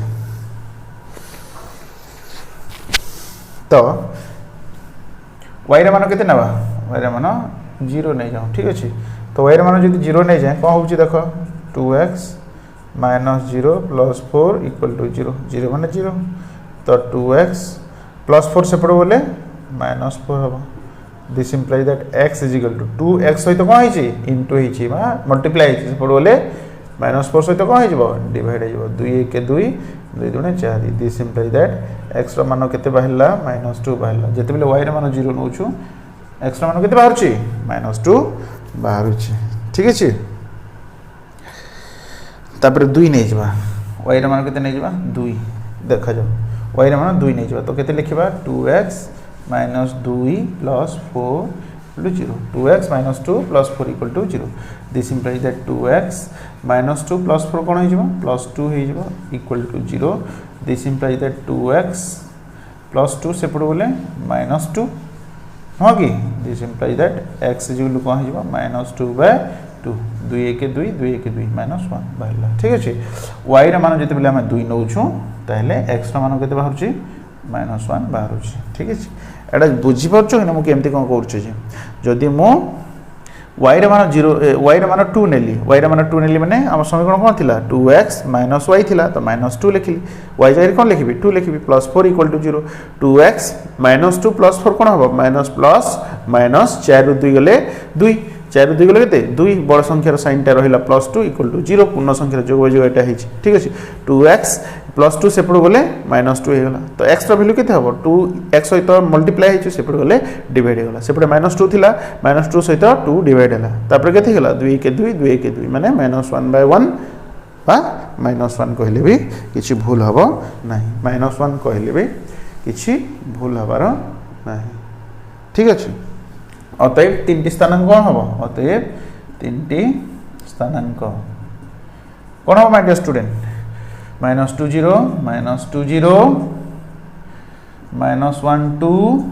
तो y रे मान केते नबा y रे मान 0 नै जाऊ ठीक अछि तो y रे मान जदि 0 नै जाय कोन होछि देखो 2x - 0 + 4 equal to 0 0 माने 0 तो 2x + 4 से पड़ो बोले -4 हबो this implies that x equal to 2x सहित कोन होई छि इनटू होई छि बा मल्टीप्लाई होई छि पड़ो बोले -4 सहित कोन होई जिवो डिवाइड होई जिवो 2 1 2 2 2 4 दिस इंप्लाइज दैट x रो मान केते बाहरला -2 बाहरला जेते बेले y रो मान 0 नउछु x रो मान केते बाहरछि -2 बाहरछि ठीक अछि तापर 2 नै जिबा y रो मान केते नै जिबा 2 देखा जाओ y रो मान 2 नै जिबा तो केते लिखिबा 2x - 2 + 4 equal to 0 2x - 2 + 4 equal to 0 this implies that 2x - 2 + 4 कोन हो जिवो +2 हो जिवो equal to 0 this implies that 2x + 2 से पड़ बोले -2 हो कि this implies that x equal to कोन हो जिवो -2/2 2 1 2 2 1 2 -1 बाहरला ठीक अछि y रे मान जते बेले हम 2 नउछु ताले x रो मान केते बाहरछि -1 बाहरछि ठीक अछि एटा बुझी परछो कि न मु केमति कोन करछु जे जदि मु y रे मान 0 y रे मान 2 नेली y रे मान 2 नेली माने हम समीकरण कोन थिला 2x - y थिला तो -2 लिखिली y जाय कोन लिखिबी 2 लिखिबी +4 equal to 0 2x - 2 + 4 कोन हबो -+ -4 ରୁ 2 गले 2 4 2 गले केते 2 बड़ संख्यार साइनटा रहिला +2 = 0 पूर्ण संख्यार जोग एटा हिची ठीक अछि 2x +2 सेपड़ गले -2 हे गला तो x रो वैल्यू केते हबो 2x सहित मल्टीप्लाई हिची सेपड़ गले डिवाइड हे गला सेपड़ -2 थिला -2 सहित 2 डिवाइड हला तापर केते गला 2 के 2 2 के 2 माने -1/1 बा -1 कहले भी किछि भूल हबो नाही -1 कहले भी किछि भूल हबार नाही ठीक अछि अतएव 3टी स्थानांक कोन हबो अतएव 3टी स्थानांक कोन हबो माय डियर स्टूडेंट -2 0 -2 0 -1 2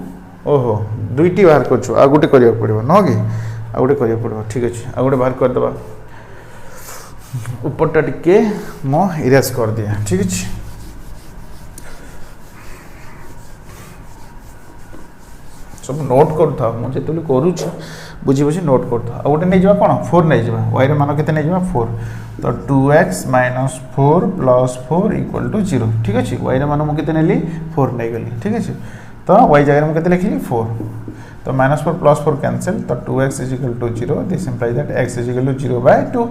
ओहो दुईटी बाहर करछु आ गुटे करिया पड़िबो न कि आ गुटे करिया पड़िबो ठीक अछि आ गुटे बाहर कर दबा ऊपरटा टिके मो इरेज कर दिया ठीक अछि सब नोट करथा मु जेतुली करू छ बुझी बुझी नोट करथा आ गोटे नै जबा कोन 4 नै जबा y रे मान केते नै जबा 4 तो 2x - 4 + 4 = 0 ठीक अछि y रे मान मु केते नेली 4 नै गली ठीक अछि तो y जगह मु केते लिखली 4 तो -4 + 4 कैंसिल तो 2x = 0 this implies that x = 0/2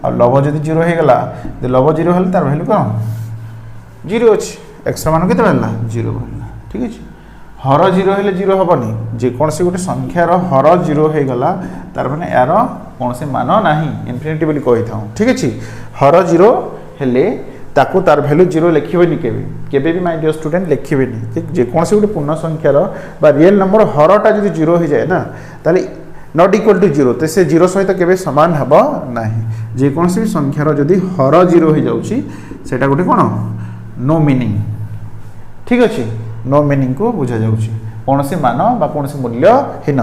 आ लव जदी 0 हे गला द लव 0 हल तार वैल्यू कोन 0 अछि x मान केते बनला 0 बनला ठीक अछि हर 0 हेले 0 हबनी जे कोनसी गोटे संख्यार हर 0 हे गला तार माने यार कोनसी मान नाही इन्फिनिटी बोली कहि थाउ ठीक अछि हर 0 हेले ताकू तार वैल्यू 0 लिखिबेनी केबे भी माय डियर स्टूडेंट लिखिबेनी ठीक जे कोनसी गोटे पूर्ण संख्यार बा रियल नंबर हरटा जदी 0 हे जाय ना ताले नॉट इक्वल टू 0 तो से 0 सहित केबे समान हबो नाही जे कोनसी भी संख्यार जदी हर 0 हे जाउची सेटा गोटे कोन नो मीनिंग ठीक अछि नो मीनिंग को बुझा जाउची कोनसी मान बा कोनसी मूल्य हिन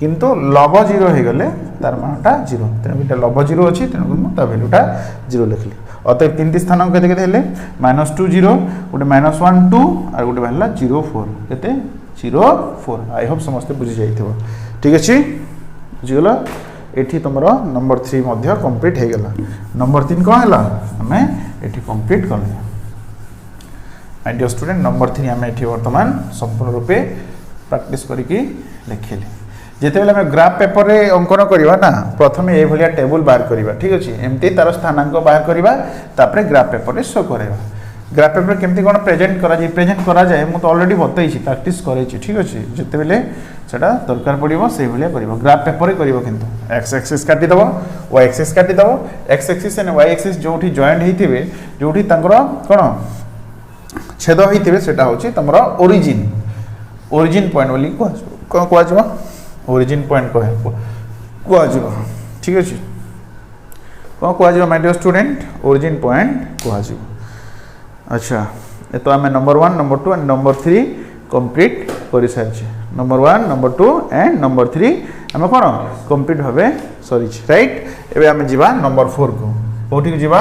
किंतु लव 0 हे गले तार मानटा 0 तेन बिटा लव 0 अछि तेन को ता वैल्यूटा 0 लिखली अतः तीनटी स्थान केते केते हेले -2 0 गोटे -1 2 और गोटे भाला 0 4 केते 0 4 आई होप समस्त बुझी जाइथिबो ठीक अछि बुझिगला एठी तमरो नंबर 3 मध्ये कंप्लीट हे गला नंबर 3 कोन हला हमें एठी कंप्लीट करले माय डियर स्टूडेंट नंबर 3 हमें एठी वर्तमान संपूर्ण रूपे प्रैक्टिस करिकि लिखिले जेते बेले हम ग्राफ पेपर रे अंकन करिवा ना प्रथमे ए भलिया टेबल बाहर करिवा ठीक अछि एमती तार स्थानांक बाहर करिवा तापरे ग्राफ पेपर रे शो करेवा ग्राफ पेपर केमती कोन प्रेजेंट करा जाय मु तो ऑलरेडी बतई छी प्रैक्टिस करे छी ठीक अछि जेते बेले सेटा दरकार पड़िबो से भलिया करिवो ग्राफ पेपर रे करिवो किंतु x एक्सिस काटि दबो y एक्सिस काटि दबो x axis and y axis जोठी जॉइंट हेतिबे जोठी तांकर कोन छेद होइतिबे सेटा होची तमरा ओरिजिन पॉइंट बोली को आजबा ओरिजिन पॉइंट को आजबा ठीक अछि को आजबा my dear student origin point को आजबा अच्छा ए तो हमें number 1 number 2 and number 3 complete करि सारछि नंबर 1 नंबर 2 एंड नंबर 3 हम कोन कंप्लीट होबे सॉरी राइट एबे हम जीवा नंबर 4 को कोठी जीवा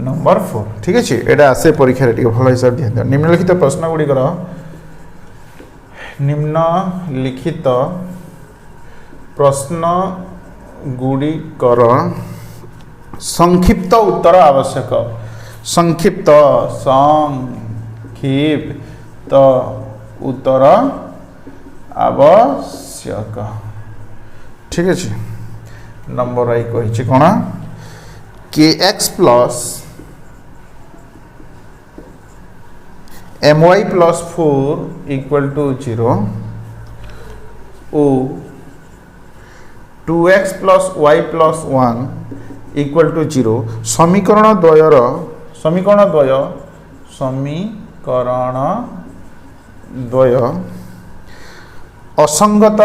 नंबर 4 ठीक अछि एटा आसे परीक्षा रे भलो हिसाब दिया निम्नलिखित प्रश्न गुडी कर निम्नलिखित प्रश्न गुडी कर संक्षिप्त उत्तर आवश्यक संक्षिप्त उत्तर आवश्यक ठीक अछि नंबर आई कहि छी कोन kx plus my plus 4 equal to 0 o 2x plus y plus 1 equal to 0 समीकरण द्वय असंगत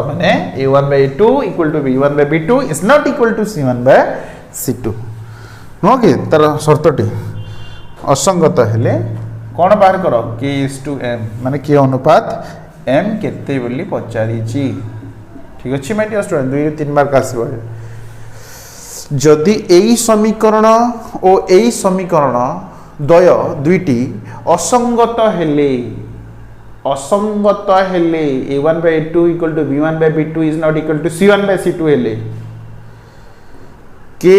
माने a1/a2 equal to b1/b2 is not equal to c1/c2 नो के तर शर्तटी असंगत हेले कोन बाहर करो k/m माने k अनुपात m केते बोली पचारी छी ठीक अछि माय डियर स्टूडेंट 2 3 बार कासिबो जदि एई समीकरण ओ एई समीकरण द्वय दुईटी असंगत हेले a1/a2 equal to b1/b2 is not equal to c1/c2 हेले k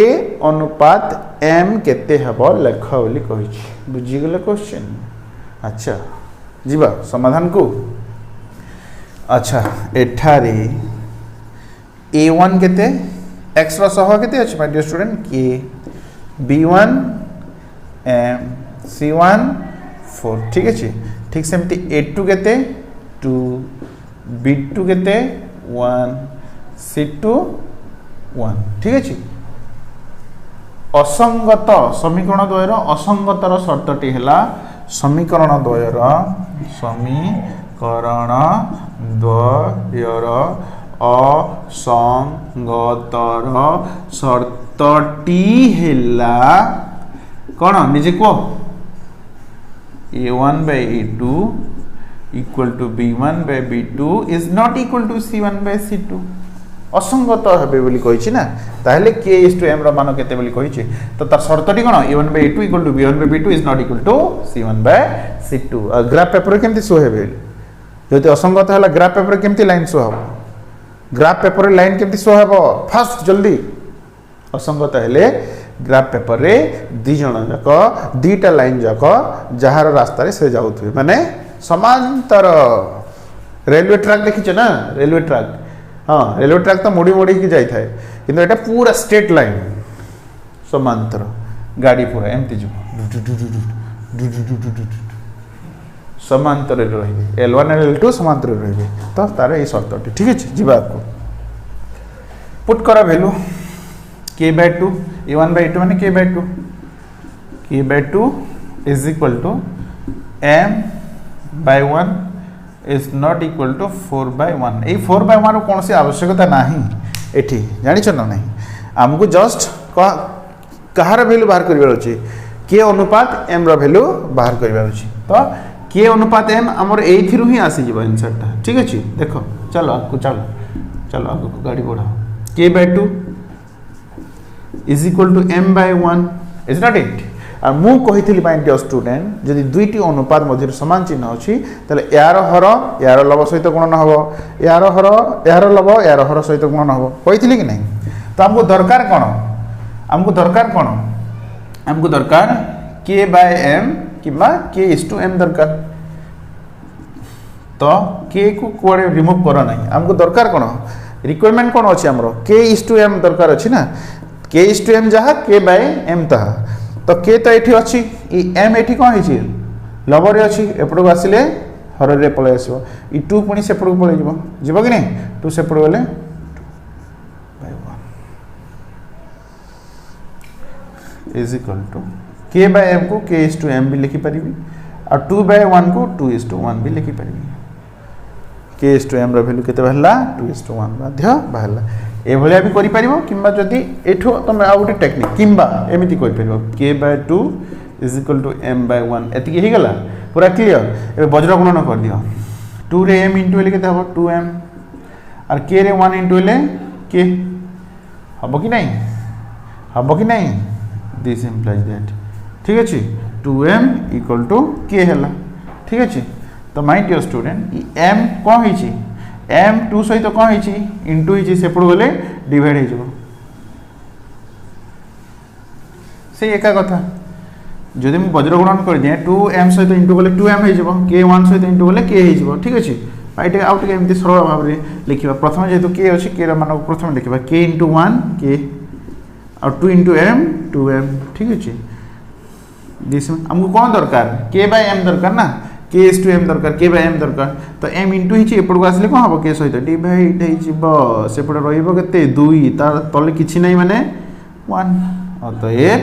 अनुपात m केते हबो लेख बोली कहि छी बुझी गेले क्वेश्चन अच्छा जीवा समाधान को अच्छा एठारे a1 केते x रो सह केते अछि my dear student k b1 c1 4 ठीक अछि ठीक सेमती a2 केते 2 b2 केते 1 c2 1 ठीक अछि असंगत समीकरण द्वयर असंगतर शर्तटी हैला समीकरण द्वयर असंगतर शर्तटी हैला कौन निजे को a1 by a2 equal to b1 by b2 is not equal to c1 by c2 असंगत हेबे बोली कहिछि ना ताहले k is to m रो मान केते बोली कहिछि तो तार शर्तटी कोन a1 by a2 equal to b1 by b2 is not equal to c1 by c2 graph paper केमति शो हेबे जति असंगत हला ग्राफ पेपर केमति लाइन शो हबो ग्राफ पेपर लाइन केमति शो हबो फास्ट जल्दी असंगत हेले ग्राफ पेपर रे दि जण जाक दीटा लाइन जाक जहार रास्ता रे से जाउथि माने समांतर रेलवे ट्रैक देखिछ ना रेलवे ट्रैक हाँ रेलवे ट्रैक तो मोड़ी मोड़ी की जाई थाए किंतु एटा पूरा स्ट्रेट लाइन समांतर गाड़ी पूरा एमती जो समांतर रे रहिबे L1 और L2 समांतर रे रहिबे तो तारे ए शर्तटी ठीक अछि जीवा आपको पुट करा value k/2 a1 by a2 माने k/2 k/2 is equal to m by 1 is not equal to 4/1 ए 4/1 कौन सी आवश्यकता नाही एठी जानि छ ना नहीं हमको जस्ट कहार वैल्यू बाहर करबार अछि k अनुपात m रो वैल्यू बाहर करबार अछि तो k अनुपात m हमर एथिरु ही आसी जिवो आंसरटा ठीक अछि देखो चलो आपको चलो आपको गाड़ी बढ़ाओ k/2 is equal to m by 1 is not it आ मु कहिथिली माय डियर स्टूडेंट जदि दुईटी अनुपात मध्य समान चिन्ह अछि तले यार हर यार लब सहित गुणन हबो यार हर यार लब यार हर सहित गुणन हबो कहिथिली कि नहीं तो हमको दरकार कोन हमको दरकार k by m किबा k is to m दरकार तो k को कोडे रिमूव करा नहीं हमको दरकार कोन रिक्वायरमेंट कोन अछि हमरो k is to m दरकार अछि ना k is to m जहा k by m तहा तो के तो एठी अछि ई m एठी कोन हिची लबर रे अछि एपडो आसिले हर रे पळे आसीबो ई 2 पुनी सेपडो पळे जिवो कि नहीं 2 सेपडो गले 2 by 1 is equal to k by m को k is to m भी लिखि परिबी और 2 by 1 को 2 is to 1 भी लिखि परिबी k is to m रो वैल्यू केते बहला 2 is to 1 मध्य बहला ए भलिया भी करि परिबो किंबा जदी एठो तमे आ गुटे टेक्निक किंबा एमिति करि परिबो k/2 is equal to m by 1 एति हे गेला पूरा क्लियर एबे वज्र गुणन कर दियो 2 रे m इनटू ले केते हबो 2m और k रे 1 इनटू ले k हबो कि नहीं दिस इंप्लाइज दैट ठीक अछि 2m equal to k हैला ठीक अछि तो माय डियर स्टूडेंट ई m कोन हिची m 2 सहित कोन हिची इनटू हिची सेपड़ गले डिवाइड हे जबो से एका कथा जदि हम वज्र गुणन कर दिए 2m सहित इनटू गले 2m हे जबो k 1 सहित इनटू गले k हे जबो ठीक अछि पाइटे आउट के एमती सरल भाव रे लिखिबा प्रथम जेतु k अछि k रा मान प्रथम लिखिबा k 1 k और 2 m 2m ठीक अछि दिस हमको कोन दरकार k by m दरकार ना k is to m दरकार k by m दरकार तो m इनटू हिची एपड़ को आसले कोन हबो k सहित डिवाइड हे जिवो सेपड़ रहिबो केते 2 तार तले किछि नै माने 1 अतएव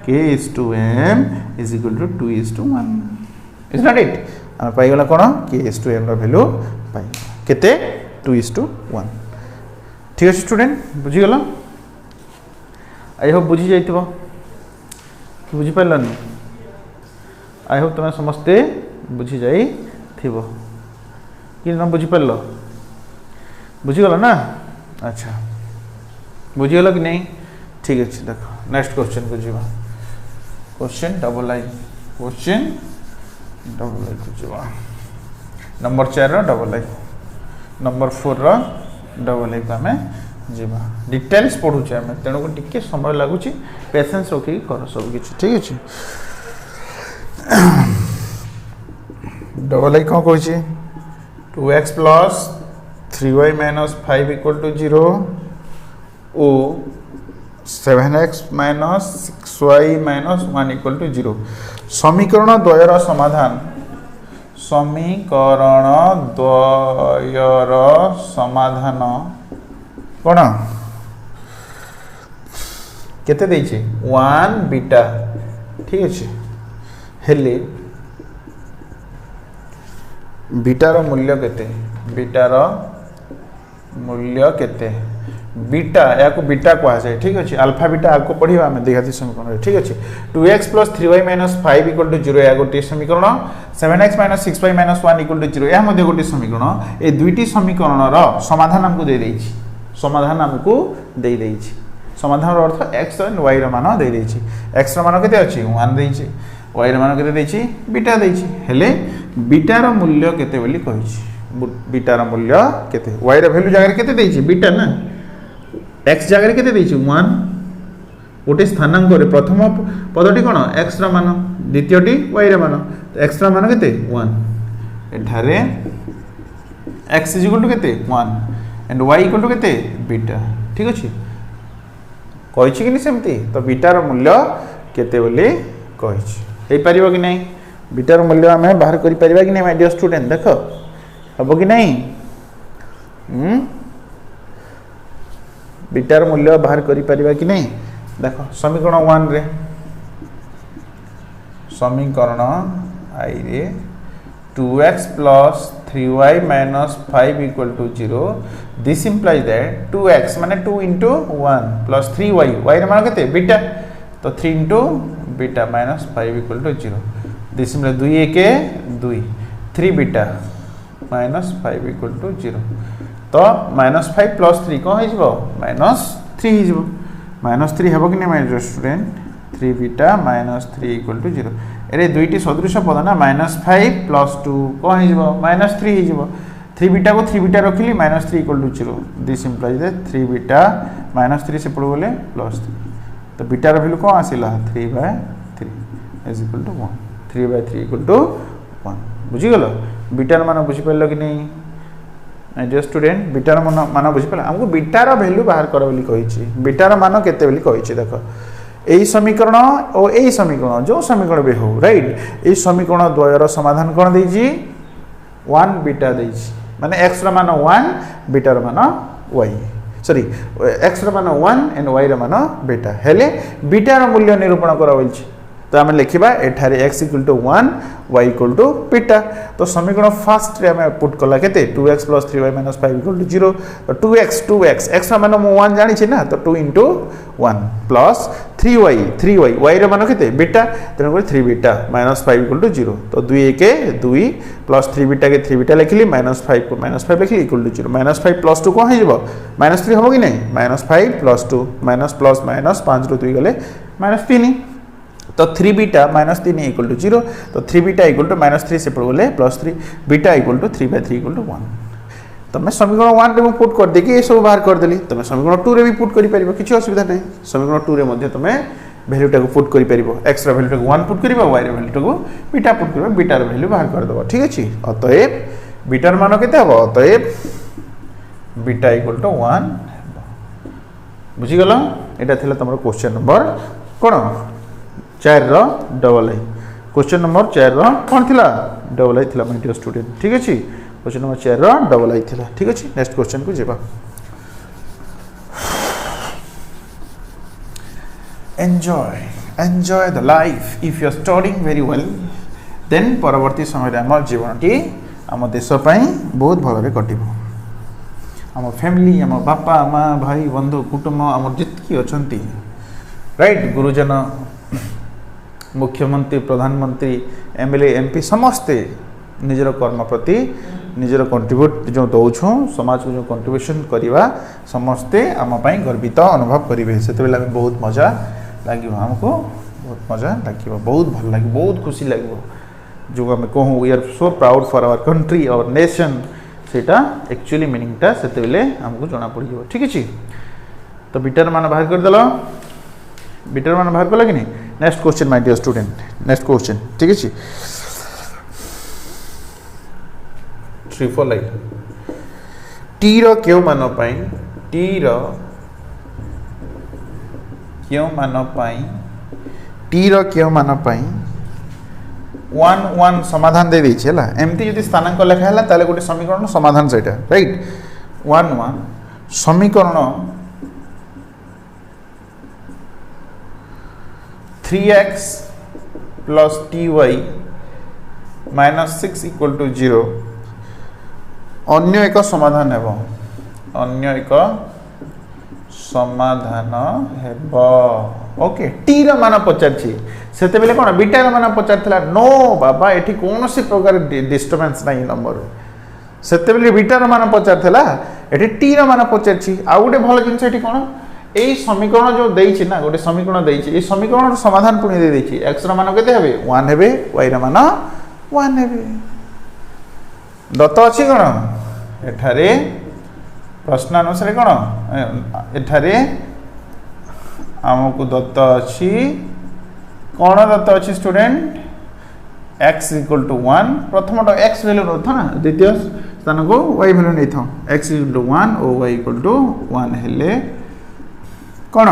k is to m is equal to 2 is to 1 is not it हम पाई गला कोन k is to m रो वैल्यू पाई केते 2 is to 1 ठीक है स्टूडेंट बुझी गला आई होप बुझी जाइतबो कि बुझी पालन आई होप तुम समस्ते बुझी जाई थिबो कि न बुझी पारलो बुझी गला ना अच्छा बुझी गला कि नहीं ठीक है देखो नेक्स्ट क्वेश्चन को जीवा क्वेश्चन डबल लाइन को जीवा नंबर 4 रो डबल लाइन नंबर 4 रो डबल लाइन को हमें जीवा डिटेल्स पढु छै हमें तेनो को टिके समय लागु छी पेशेंस रखी करो सब किछ ठीक अछि डबल आई कौन कहे 2x plus 3y minus 5 equal to 0 ओ 7x minus 6y minus 1 equal to 0 समीकरण द्वयर समाधान कौन केते देइछे 1 बीटा ठीक अच्छे हेले बीटार मूल्य केते बीटार मूल्य केते बीटा या को बीटा कहा जाए ठीक अच्छे अल्फा बीटा आपको पढ़िबा हमें देखाती समीकरण ठीक अच्छे 2x plus 3y minus 5 equal to 0 या गोटे समीकरण 7x minus 6y minus 1 equal to 0 या मध्ये गोटे समीकरण ए दुईटी समीकरण रो समाधान हमको दे देइछि समाधान हमको दे देइछि समाधान अर्थ x और y रो मान दे देइछि x रो मान केते अछि 1 देइछि y रो मान केते देइछि बीटा देइछि हेले बीटा रो मूल्य केते बोली कहिछि बीटा रो मूल्य केते y रो वैल्यू जगह केते देइछि बीटा ना x जगह केते देइछि 1 गोटे स्थानांक रे प्रथम पदटी कोन x रो मान द्वितीयटी y रो मान तो x रो मान केते 1 एठारे x इक्वल टू केते 1 एंड y इक्वल टू केते बीटा ठीक अछि कहिछि कि सेमती तो बीटा रो मूल्य केते बोली कहिछि हे परिबो कि नहीं बीटा रो मूल्य हमें बाहर करि परिबा कि नहीं माय डियर स्टूडेंट देखो हबो कि नहीं बीटा रो मूल्य बाहर करि परिबा कि नहीं देखो समीकरण 1 रे समीकरण आई रे 2x plus 3y minus 5 equal to 0 this implies that 2x माने 2 into 1 plus 3y y रे मान केते बीटा तो 3 into beta minus 5 equal to 0 this implies 2 1 2 3 beta minus 5 equal to 0 तो minus 5 plus 3 कौन हो minus 3 हो minus 3 हेबो कि नै my student 3 beta minus 3 equal to 0 एरे दुईटी सदृश पद ना -5 प्लस 2 कौन हो -3 हो 3 बीटा को 3 बीटा रखिली -3 equal to 0 this implies that 3 beta -3 से पड़ गले +3 तो बीटा रो वैल्यू कौन आसिला 3/3 is equal to 1 3/3 equal to 1 बुझी गलो बीटा रो मान बुझी पड़लो कि नहीं डियर स्टूडेंट बीटा रो मान बुझी पड़ला हमको बीटा रो वैल्यू बाहर कर बोली कहि छी बीटा रो मान केते बोली कहि छी देखो एई समीकरण और एई समीकरण जो समीकरण भी हो राइट एई समीकरण द्वयर समाधान कोन देई छी 1 बीटा देई छी माने x रो मान 1 बीटा रो मान y सॉरी x रो मान 1 एंड y रो मान बीटा हेले बीटा रो मूल्य निरूपण करा बोल छी तो हम लिखिबा एठारे x = 1 y = बीटा तो समीकरण फर्स्ट रे हम पुट कला केते 2x + 3y - 5 = 0 तो 2x x रो मान मो 1 जानि छी ना तो 2 * 1 प्लस 3y y रो मान केते बीटा तेन को 3 बीटा -5 = 0 तो 2 1 2 प्लस 3 बीटा के 3 बीटा लिखली -5 को -5 लिखली = 0 -5 + 2 को हे जबो -3 होबो कि नहीं -5 + 2 प्लस -5 रो 2 गले -3 तो 3 बीटा -3 इक्वल टू 0 तो 3 बीटा इक्वल टू -3 से पड़ गले +3 beta equal to 3/3 equal to 1 तो मैं समीकरण 1 रे पुट कर दे कि ये सब बाहर कर देली तो मैं समीकरण 2 रे भी पुट करि परिबो किछ असुविधा नहीं समीकरण 2 रे मध्ये तमे वैल्यू टाको पुट करि परिबो x रा वैल्यू टाको 1 पुट करिबो y रा वैल्यू टाको बीटा पुट करिबो बीटा रा वैल्यू बाहर कर दबो ठीक अछि अतएव बीटा रा मान केते हबो अतएव बीटा इक्वल टू 1 बुझी गेलो एटा थिला तमरो क्वेश्चन नंबर कोन 4 रो डबल आई क्वेश्चन नंबर 4 रो कोन थिला डबल आई थिला माय डियर स्टूडेंट ठीक अछि क्वेश्चन नंबर 4 रो डबल आई थिला ठीक अछि नेक्स्ट क्वेश्चन को जेबा enjoy the life if you are studying very well then परवर्ती समय हमर जीवनटी हम देश पई बहुत भल रे कटिबो हम फैमिली हम बापा मां भाई बंधु कुटुंब हम जितकी अछंती राइट गुरुजन मुख्यमंत्री प्रधानमंत्री एमएलए एमपी समस्ते निजर कर्म प्रति निजर कंट्रीब्यूट जो दौछु समाज को जो कंट्रीब्यूशन करवा समस्ते आम गर्वित अनुभव करेंगे से बहुत मजा लगे हमको बहुत मजा लगे बहुत भल लगे बहुत खुशी लगे जो आम कहूँ we are so proud for our country our nation सेटा एक्चुअली मीनिंगटा से हमको जना पड़ जाए ठीक अच्छे तो बीटार मान बाहर करदेल बीटार मान बाहर कल कि नहीं next question my dear student next question ठीक अच्छे 3 4 लाइन टी रो क्यों मान पाई टी रो क्यों मान पाई टी रो क्यों मान पाई 1 1 समाधान दे दी है एमती जब स्थानांक लेखा है ताले गोटे समीकरण समाधान से राइट 1 1 समीकरण 3x plus t y -6 equal to 0 अन्य एक समाधान है अन्य एक समाधान है ओके टी रो मान पचार से कौन बीटा मान पचार नो बाबा ये कौन सी प्रकार डिस्टर्बेंस ना नंबर से बीटा मान पचार ये टी रो मान पचार आउ गोटे भल जिनस कौन यही समीकरण जो देछि ना गोटे समीकरण देछि ए समीकरण समाधान पुणी दे देछि x रो मान केते हेबे 1 हेबे y रो मान 1 हेबे दत्त अछि कोन एठारे प्रश्न अनुसार कोन एठारे हमकु दत्त अछि कोन दत्त अछि स्टूडेंट x इक्वल टू 1 प्रथम तो x वैल्यू न था ना द्वितीय स्थान को y वैल्यू नै था x इक्वल टू 1 और y इक्वल टू 1 हेले कौन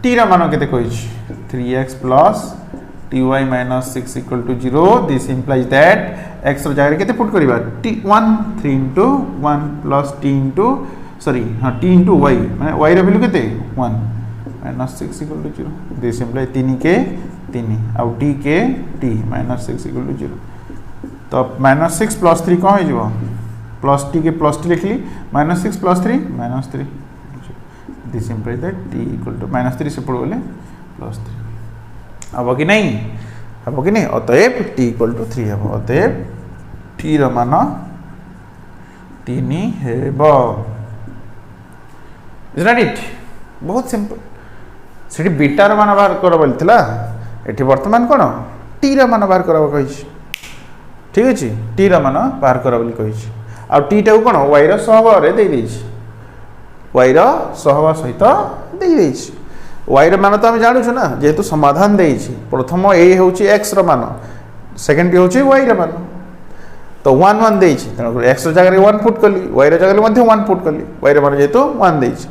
टी रो मान केते कहिछि 3x plus ty -6 equal to 0 this implies that x रो जगह केते पुट करबा t 1 3 into 1 plus t into sorry हां t into y माने y रो वैल्यू केते 1 -6 इक्वल टू 0 दिस इंप्लाइज 3 के 3 और t के t -6 इक्वल टू 0 तो -6 प्लस 3 कौन हो जिवो प्लस t के प्लस t लिखली -6 plus 3 -3 this implies that t equal to -3 से पड़ बोले +3 अब कि नहीं अब कि नहीं अतएव t इक्वल टू 3 है अतएव t रो मान 3 हेबो इज नॉट इट बहुत सिंपल सेठी बीटा रो मान बाहर कर बोलथिला एठी वर्तमान कोन t रो मान बाहर करबा कहिछि ठीक अछि t रो मान बाहर कर बोली कहिछि आ t टा कोन y रो सहभाग रे दे दैछि y रो सहभाग सहित दे दैछि y रो मान तो हम जानु छु ना जेहेतु समाधान देछि प्रथम ए होछि x रो मान सेकंड होछि y रो मान तो 1 1 देछि त x रो जगह रे 1 पुट करली y रो जगह रे मध्ये 1 पुट करली y रो मान जेहेतु 1 देछि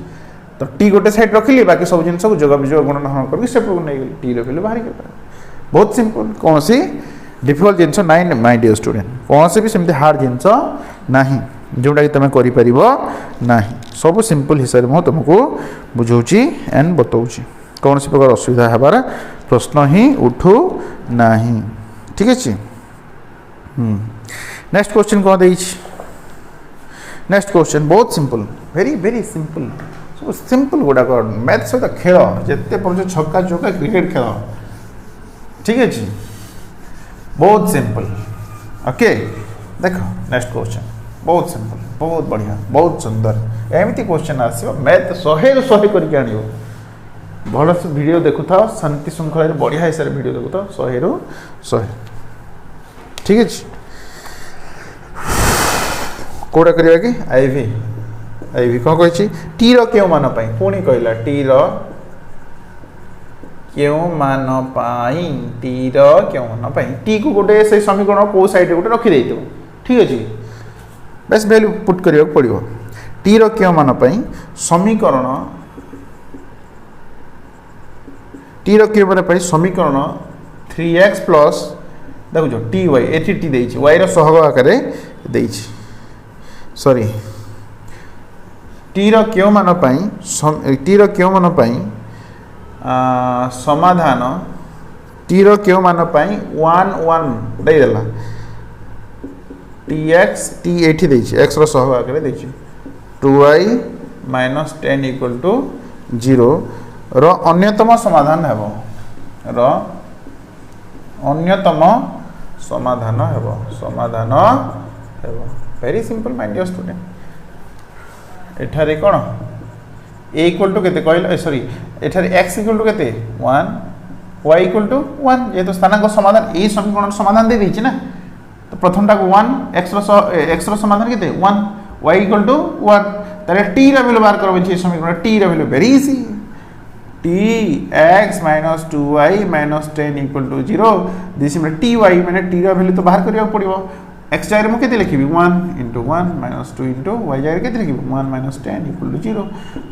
तो t गोटे साइड रखली बाकी सब जिंस को जोग बिजोग गुणन हरण करके से पुग नै गेली t रो वैल्यू बाहर के बहुत सिंपल कौन सी डिफिकल्ट जिंस नाइन माय डियर स्टूडेंट कौन से भी सेमती हार्ड जिंस नाही जोटा कि तुम कर सब सिंपल हिसाब से तुमको बुझाऊँगी एंड बताऊँगी कौन सी प्रकार असुविधा हबार प्रश्न ही उठू ना ठीक है नेक्स्ट क्वेश्चन कौन दे नेक्स्ट क्वेश्चन बहुत सिंपल वेरी वेरी सिंपल सब सिंपल गुड़ाक मैथ सहित खेल जिते पड़े छक्का चौका क्रिकेट खेल ठीक है बहुत सिंपल ओके देख नेक्स्ट क्वेश्चन बहुत सिंपल बहुत बढ़िया बहुत सुंदर एमती क्वेश्चन आसो मैथ 100 ରୁ 100 करके आनियो भल से वीडियो देखु था शांति श्रृंखला बढ़िया हिसाब से वीडियो देखु था 100 ରୁ 100 ठीक है कोड़ा करिया कि आईवी आईवी कौन कही टी रो क्यों मान पाई पुणी कहला टी रो क्यों मान पाई टी रो क्यों मान पाई टी को गोटे से समीकरण को साइड गोटे रखी देइतो ठीक अछि बस वैल्यू पुट करिया पड़ियो टी रो क्यों मान पाई समीकरण टी रो क्यों मान पाई समीकरण 3x प्लस देखो जो टी वाई एटी टी देछि y रो सहभाग आकारे देछि सॉरी टी रो क्यों मान पाई टी रो क्यों मान पाई समाधान टी रो क्यों मान पाई 1 1 दे देला tx t एठी देछि x रो सहभाग आकारे देछि 2y - 10 इक्वल टू 0 रो अन्यतम समाधान हेबो रो अन्यतम समाधान हेबो very simple my dear student एठारे कोन a इक्वल टू केते कहला सॉरी एठारे x इक्वल टू केते 1 y इक्वल टू 1 ये तो स्थानांक समाधान ए समीकरण समाधान दे दैछि ना तो प्रथम टा को 1 x रो समाधान केते 1 y इक्वल टू 1 तारे t रा वैल्यू बाहर करबे छी समीकरण t रा value very easy t x - 2y - 10 equal to 0 this में ty माने t रा वैल्यू तो बाहर करिया पड़िबो एक्स जगह मुझे केते लिखी 1 इंटू 1 माइनस 2 इंटू वाई जगह केते लिखी 1 माइनस 10 इक्वल टू 0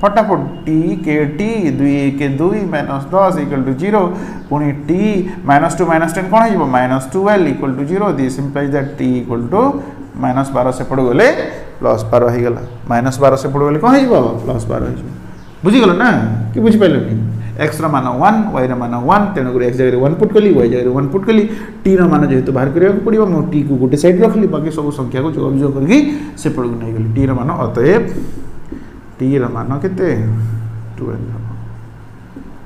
फटाफट टी के टी 2 के 2 माइनस 10 इक्वल टू 0 पुणी टी माइनस 2 माइनस 10 कौन हो minus 12 equal to 0 this implies that t equal to minus 12 से पड़ गले प्लस 12 हो गला माइनस 12 से पड़ गले कौन हो प्लस 12 हो बुझीगल ना कि बुझी पाइलनी एक्स मान 1 वाई मान 1 तेणुक एक्स जगह 1 पुट कली वाई जगह 1 पुट कली टी मान जेहेतु बाहर करा पड़ो मो टी को गोटे साइड रखली बाकी सब संख्या को जोग करके से पड़क नहीं गली टी मान अतएव टी मान केते 12 हम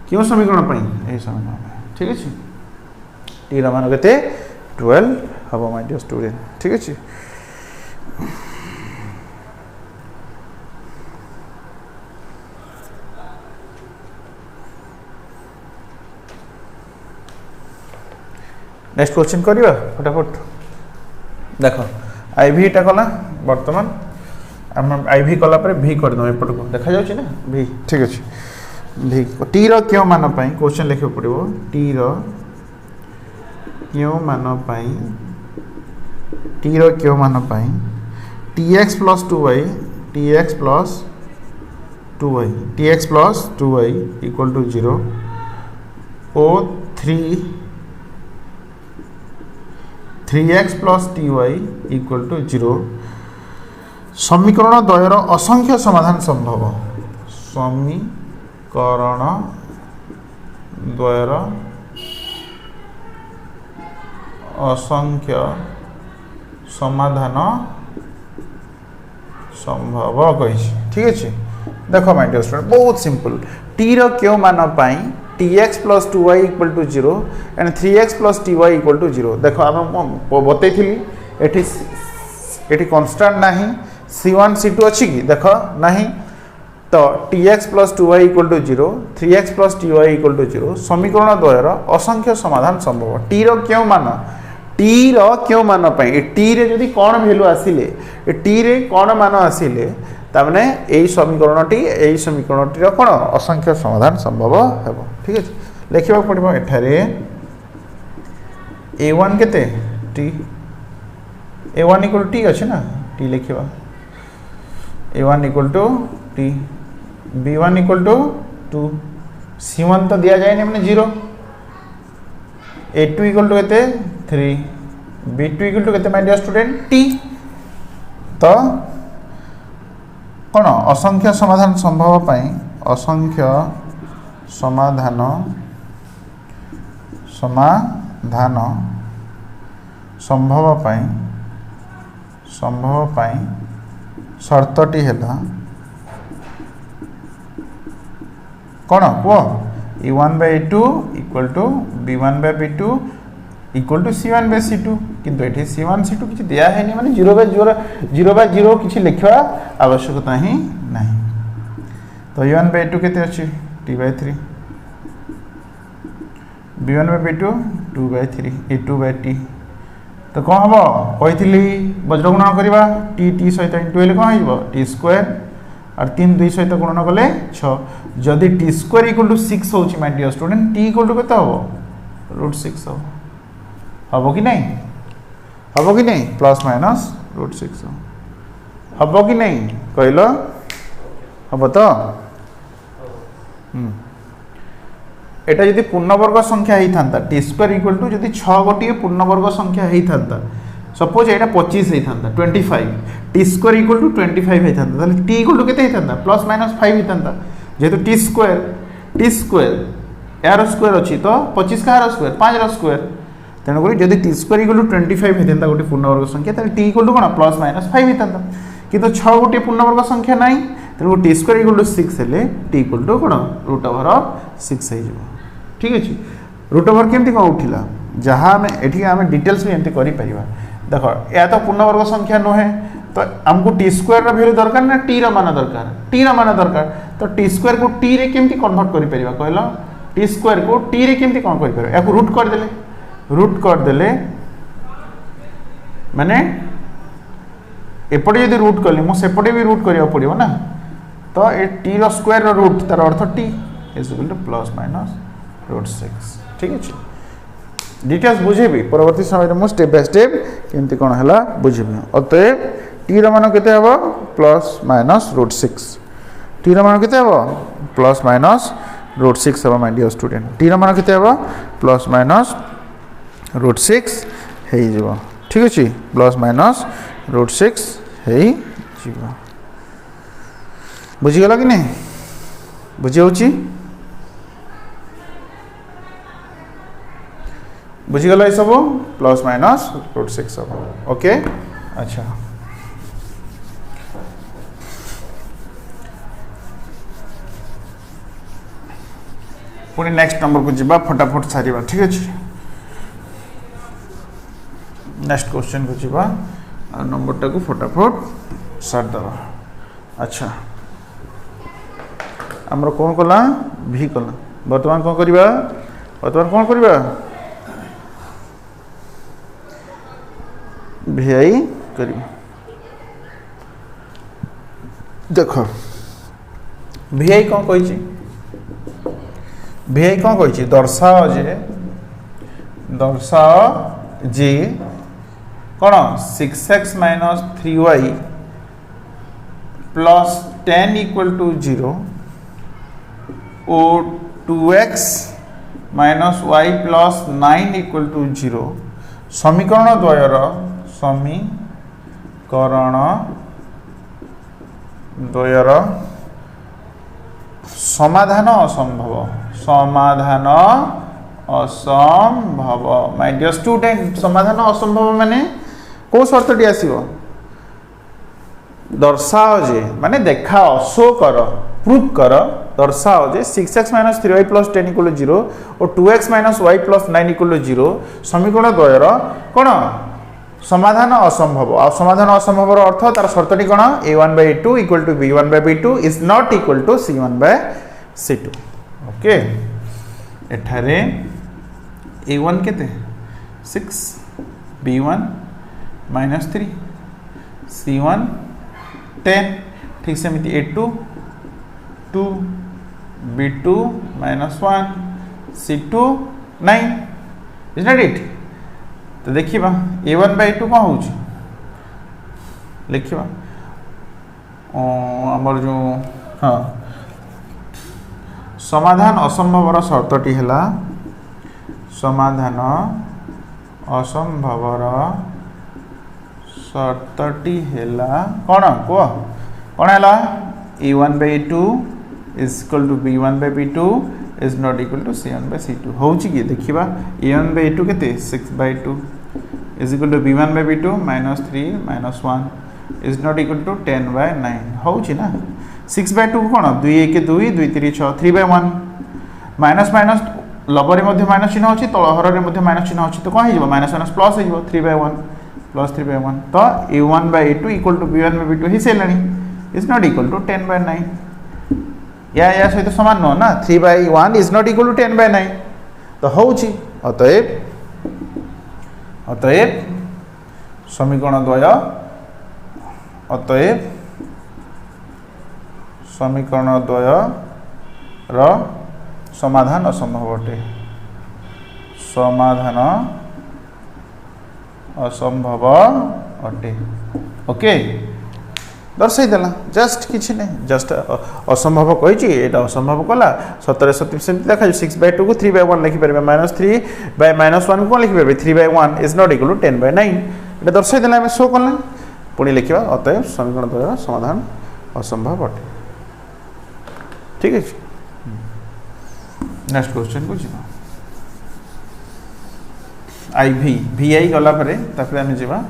क्यों समीकरण यही समीकरण ठीक है टी मान केते 12 हम माय डियर स्टूडेंट ठीक है। नेक्स्ट क्वेश्चन करिवा फटाफट देख आईवी टा कला वर्तमान हम आईवी कला पर भी कर दो एपट को देखा जाउची ना भी ठीक अछि भी टी रो क्यों मान पई क्वेश्चन लिखे पड़िबो टी रो क्यों मान पई टी रो क्यों मान पई tx plus 2y tx plus 2y tx plus 2y equal to 0 o 3x plus ty equal to 0 समीकरण द्वयर असंख्य समाधान संभव समीकरण द्वयर असंख्य समाधान संभव कही ठीक अच्छे देख माय डियर स्टूडेंट बहुत सिंपल टी रो क्यों मान पाई tx plus 2y equal to 0 and 3x plus ty equal to 0 देख आम बतई एठी कांस्टेंट नहीं c1 c2 अच्छी कि देख नहीं तो tx plus 2y equal to 0 3x plus ty equal to 0 समीकरण द्वयर असंख्य समाधान संभव टी रो क्यों मान पाई टी रे जदि कौन वैल्यू आसिले टी रे कौन मान आसिले तामने एई समीकरणटी कौन असंख्य समाधान संभव हेबो ठीक है लिखा पड़ो एठारे a1 केते t a1 इक्वल t अच्छे ना t लिखा a1 equal to t b1 equal to 2 c1 तो दिया जाए मैंने 0 a2 इक्वल टू केते 3 b2 इक्वल टू केते माय डियर स्टूडेंट t तो कौन असंख्य समाधान संभव पाई असंख्य समाधान संभव पाई शर्तटी हैला कौन कह a1/a2 equal to b1/b2 equal to c1 by c2 किंतु एठी c1 c2 किछि दिया है नहीं माने 0/0 किछि लिखवा आवश्यकता ही नहीं तो a1/a2 केते अछि t/3 b1/b2 2/3 a2/t तो कौन हम कही वज्र गुणन करवा टी सहित इंटू हेल्ले कौन हो टी स्क्वायर और 3 2 सहित गुणन कले 6 जदि टी स्क्वायर इक्वल टू 6 होची my dear student t equal to केते हो √6 हो कि नहीं प्लस माइनस √6 हम कि नहीं कहल हम तो एटा यदि पूर्णवर्ग संख्या होता टी स्क्वायर इक्वल टू जदि 6 गोटे पूर्णवर्ग संख्या होता सपोज यहाँ 25 होता 25 टी स्क्वायर इक्वल टू 25 होता टी इक्वल टू केते होता प्लस माइनस 5 होता जेहेतु टी स्क्वायर यार स्क्वायर अच्छी तो 25 का स्क्वायर 5 स्क्वायर तेणुक जब टी स्क्वायर इक्वल टू 25 होता गोटे पूर्णवर्ग संख्या टी इक्वल टू कौन प्लस माइनस 5 होता किंतु 6 गोटे पूर्णवर्ग संख्या ना तेणुक टी स्क्वायर इक्वल टू 6 हेल्ले टी इक्वल टू कौन √6 हो ठीक अच्छे √ओवर केमती कौन उठिला जहाँ आम एम डिटेल्स भी एमती कर देख या तो पूर्णवर्ग संख्या नुहे तो आमको टी स्क्वायर वैल्यू दरकार ना टी मान दरकार तो टी स्क्वायर को टी रे केमती कन्वर्ट कर कहल टी स्क्वायर को टी रे केमती कौन कर या रूट करदेले माने एपटे यदि रूट कली मु सेपटे भी रूट करिया पड़िबो ना तो ए टी रो स्क्वायर रो रूट तार अर्थ T is equal to plus minus √6 ठीक है डिटेल्स बुझेबी परवर्ती समय में स्टेप बाय स्टेप केमती कौन है बुझेबी अतएव टी मान केते हबो प्लस माइनस रूट 6 टी मान केते हबो प्लस माइनस रूट 6 हबो माय डियर स्टूडेंट टी मान केते हबो प्लस माइनस रूट 6 हे जीवो ठीक अछि प्लस माइनस रूट 6 हे जीवो बुझी गला कि नहीं बुझी होची बुझीगला सब प्लस माइनस रूट 6 सब ओके अच्छा पुणी नेक्स्ट नंबर को जीवा फटाफट सारिबा ठीक अछि नेक्स्ट क्वेश्चन को जीवा नंबर टा को फटाफट सार दवा अच्छा हमरो कोन कला भी कला वर्तमान कोन करबा वर्तमान कोन करबा VI करी देख VI कौन कही VI कौन कही दर्शाओ जे कौन 6x minus 3y plus 10 equal to 0 और 2x minus y plus 9 equal to 0 समीकरण द्वयर समीकरण द्वयर समाधान असंभव माय डियर स्टूडेंट समाधान असंभव माने को शर्तटी आसीबो दर्शाओ जे माने देखाओ शो कर प्रूफ कर दर्शाओ जे 6x minus 3y plus 10 equal 0 और 2x minus y plus 9 equal 0 समीकरण द्वयर कौन समाधान असंभव आ समाधान असंभव अर्थ तार शर्तटी कौन a1 by a2 equal to b1 by b2 is not equal to c1 by c2 okay एठारे a1 केते 6 b1 माइनस 3 c1 10 ठीक से मिति a2 2 b2 minus 1 c2 9 is not it तो देखिबा a1 by a2 कौन हो लिखिबा हमर जो हाँ समाधान असंभवर शर्तटी हैला समाधान असंभवर शर्तटी हैला कौन को कौन हैला a1 by a2 is equal to b1 by b2 is not equal to c1 by c2 होउची कि देखिबा a1 by a2 केते 6 by 2 is equal to b1 by b2 minus 3 minus 1 is not equal to 10 by 9 होउची ना 6 by 2 कोन 2 1 2 2 3 6 3 by 1 minus minus लबरे मध्ये minus चिन्ह अछि तळ हररे मध्ये माइनस चिन्ह अछि तो कोन हिजो माइनस माइनस प्लस हिजो 3 by 1 प्लस 3 by 1 तो a1 by a2 equal to b1 by b2 हि सेलानी is not equal to 10 by 9 या सहित समान न ना 3 by 1 is not equal to 10 by 9 तो होउची अतएव समीकरण द्वय अतएव समीकरण द्वय र समाधान असंभव अटे समाधान असंभव अटे ओके दर्शाई देला जस्ट किछि नै जस्ट असंभव कहिछि एटा असंभव कला 17 सत्य देखा 6 by 2 को 3 by 1 लिखि परबे -3 by -1 को लिखि परबे 3 by 1 is not equal to 10 by 9 एटा दर्शाई देला हम शो करला पुणी लिखिबा अतएव समीकरण द्वय समाधान असंभव अटे ठीक है नेक्स्ट क्वेश्चन को जीवा आई भी vi गला परे तापर हम जीवा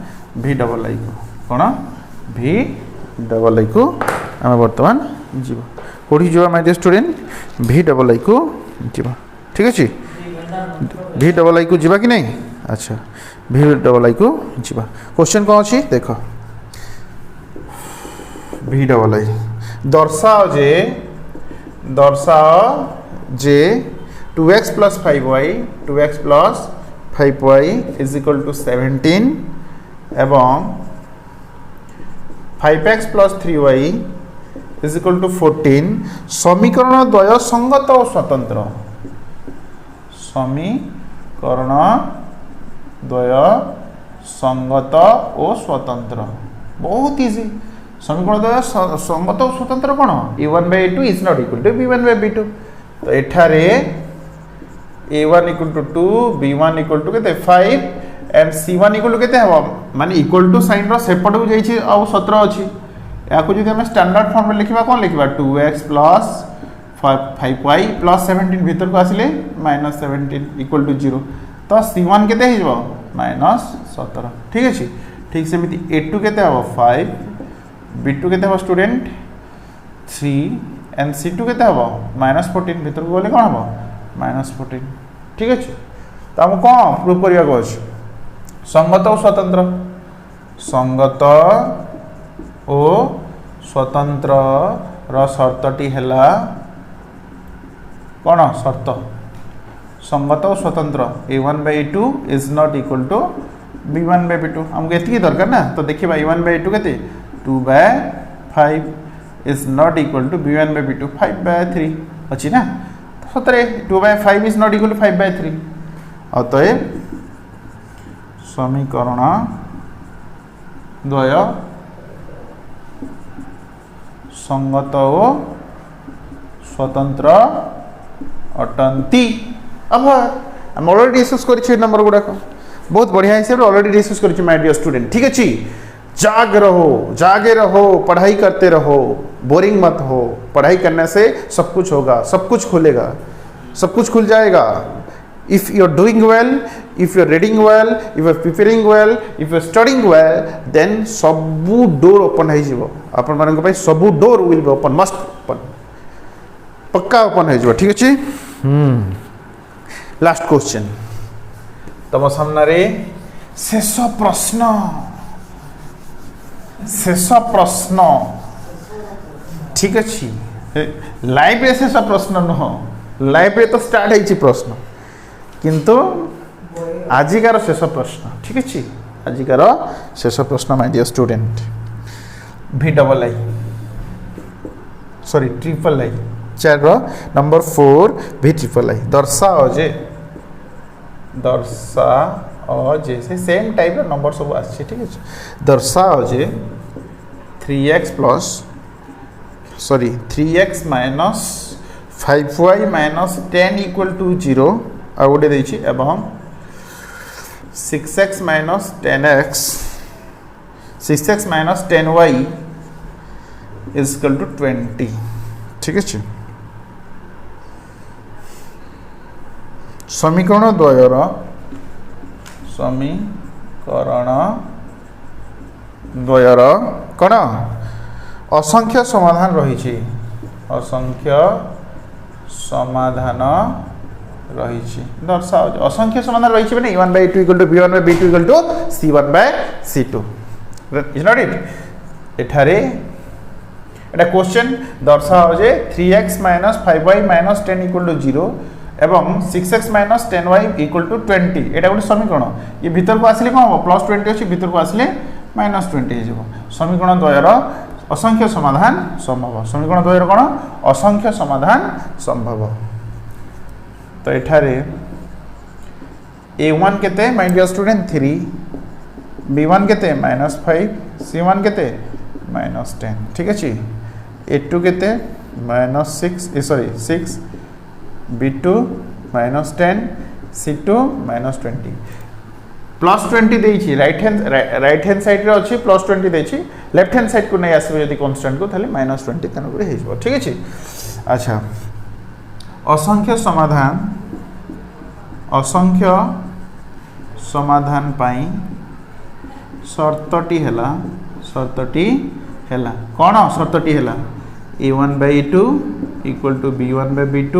v डबल i को कोन v डबल आई को आम बर्तमान जीवा कोठी जीवा my dear student v double I को जीवा ठीक अछि v डबल आई को जीवा कि नहीं अच्छा v डबल आई को जीवा क्वेश्चन कोन अछि देखो v डबल आई दर्शाओ जे 2x plus 5y is equal to 17 एवं 5x plus 3y is equal to 14 समीकरण द्वय संगत और स्वतंत्र समीकरण द्वय संगत और स्वतंत्र बहुत इजी समीकरण द्वय संगत और स्वतंत्र कौन a1 by a2 is not equal to b1 by b2 तो एठारे a1 equal to 2 b1 equal to केते 5 एंड c1 इक्वल टू केते हबो माने इक्वल टू साइन रो सेपट को जाईछि आ 17 अछि या को जदि हम स्टैंडर्ड फॉर्म में लिखिबा कोन लिखिबा 2x प्लस 5y प्लस 17 भीतर को आसिले -17 इक्वल टू 0 तो c1 केते हे जबो -17 ठीक अछि ठीक सेमिति a2 केते हबो 5 b2 केते हबो स्टूडेंट 3 एंड c2 केते हबो -14 भीतर को गले कोन हबो -14 ठीक अछि तो हम कोन प्रूव करिया को अछि संगत और स्वतंत्र संगत और स्वतंत्र र शर्तटी हैला कोन शर्त संगत और स्वतंत्र a1 by a2 is not equal to b1 by b2 हमके एतकी दरकार ना तो देखिबा a1 by a2 केते 2 by 5 is not equal to b1 by b2 5 by 3 अछि ना सतरे 2 by 5 is not equal to 5 by 3 अतएव समीकरण द्वय संगत और स्वतंत्र अटंती अब हम ऑलरेडी डिस्कस करिछि नंबर गुडा को बहुत बढ़िया हिसाब से ऑलरेडी डिस्कस करिछि माय डियर स्टूडेंट ठीक अछि जागे रहो पढ़ाई करते रहो बोरिंग मत हो पढ़ाई करने से सब कुछ होगा सब कुछ खुलेगा सब कुछ खुल जाएगा if you are doing well if you are reading well if you are preparing well if you are studying well then सबु डोर ओपन हो जिवो अपन मानन को सबु door will be open must open पक्का ओपन हो जिवो ठीक अछि लास्ट क्वेश्चन तम सामने रे शेष प्रश्न ठीक अछि लाइव रे शेष प्रश्न न लाइव रे तो स्टार्ट होइछि प्रश्न किंतु आजिकार शेष प्रश्न ठीक अछि आजिकार शेष प्रश्न my dear student v sorry triple I चार रो नंबर 4 v दर्शाओ जे से सेम टाइप रो नंबर सब आछि ठीक अछि दर्शाओ जे 3x plus sorry 3x minus 5y minus 10 equal to 0 आ गोटे देछि एवं 6x minus 10x 6x minus 10y is equal to 20 ठीक है समीकरण द्वयर कौन असंख्य समाधान रही असंख्य समाधान रही दर्शाओ असंख्य समाधान रही मैंने a1 by a2 equal to b1 by b2 equal to c1 by c2 is not it एठारे एटा क्वेश्चन दर्शाओ जे 3x minus 5y minus 10 equal to 0 एवं 6x minus 10y equal to 20 एटा गोटे समीकरण ये भीतर को आसिले कोन हो प्लस 20 अछि भीतर को आसिले माइनस 20 हे जबो समीकरण द्वयर असंख्य समाधान संभव समीकरण द्वयर कोन असंख्य समाधान संभव तो एठारे a1 केते माय डियर स्टूडेंट 3 b1 केते -5 c1 केते -10 ठीक अछि a2 केते -6 सॉरी 6 b2 -10 c2 -20 +20 देछि राइट हैंड साइड रे अछि +20 देछि लेफ्ट हैंड साइड को नै आसीबे यदि कांस्टेंट को थाले -20 तन करे हे जबो ठीक अछि अच्छा असंख्य समाधान पाई शर्तटी हैला कौन शर्तटी हैला a1 by a2 equal to b1 by b2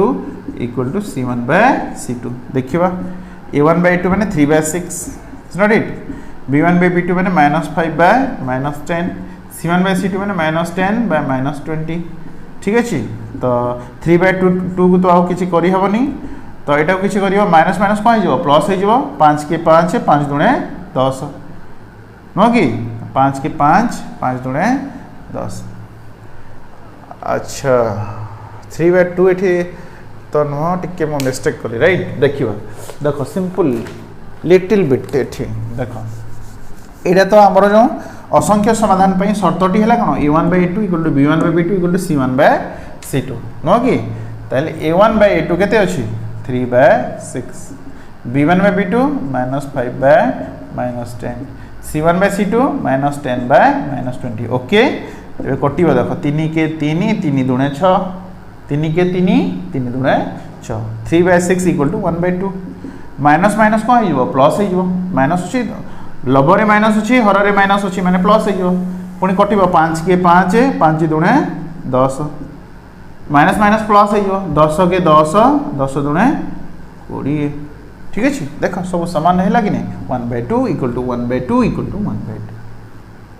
equal to c1 by c2 देखिबा a1 by a2 माने 3 by 6 is not it b1 by b2 माने -5 by -10 c1 by c2 माने -10 by -20 ठीक अछि तो 3 by 2 को तो आउ किछि करि हबनी तो एटा किछि करियो माइनस माइनस कोइ जबो प्लस हे जबो 5 के 5 5 दुणे 10 नो कि 5 के 5 5 दुणे 10 अच्छा 3 by 2 एठी तो नो टिके मो मिस्टेक करी राइट देखिबा देखो सिंपल लिटिल बिट एठी देखो एटा तो हमर जो असंख्य समाधान पई शर्तटी हैला कोन a1/a2 = b1/b2 = c1/c2 नो कि ताले a1/a2 केते अछि 3/6 b1/b2 -5/-10 c1/c2 -10/-20 ओके तबे कटिबो देखो 3 के 3 3 दुणे 6 3 के 3 3 दुणे 6 3/6 = 1/2 माइनस माइनस कौन हो प्लस हो माइनस अच्छी लभरे माइनस अच्छी हर माइनस अच्छी माने प्लस हो पुणी कट 5 के 5 5 दुणे 10 माइनस माइनस प्लस हो 10 के 10 10 दुणे 20 ठीक अच्छे देख सब सामान है कि नहीं 1/2 = 1/2 = 1/2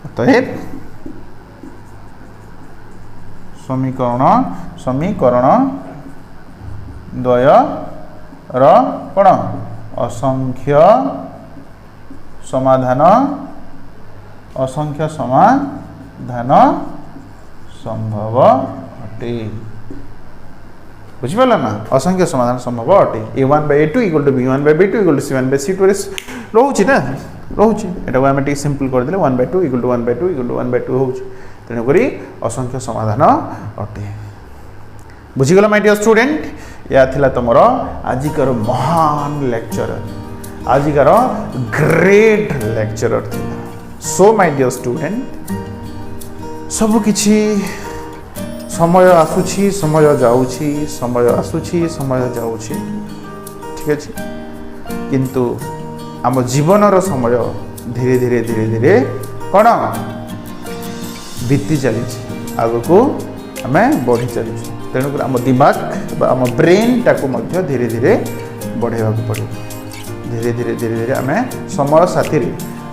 अतएव समीकरण द्वय कौन असंख्य समाधान संभव अटे बुझिपाल ना असंख्य समाधान संभव अटे a1/a2 = b1/b2 = c1/c2 रोचे ना रोचे एटा को आम सिंपल कर देले 1/2 = 1/2 = 1/2 होउची तेणुक असंख्य समाधान अटे बुझीगला माय डियर स्टूडेंट या थिला तुमर आजिकर महान लेक्चरर आजिकर ग्रेट लेक्चरर थिला सो माय डियर स्टूडेंट सब किछि समय आसुछि समय जाउछि समय आसुछि समय जाउछि ठीक अछि किंतु आम जीवनर समय धीरे धीरे धीरे धीरे कोन बीती चली आगको आम बढ़ी चली तेणुक आम दिमाग आम ब्रेन टाको धीरे धीरे बढ़ेगा पड़े धीरे धीरे धीरे धीरे आम समय साथी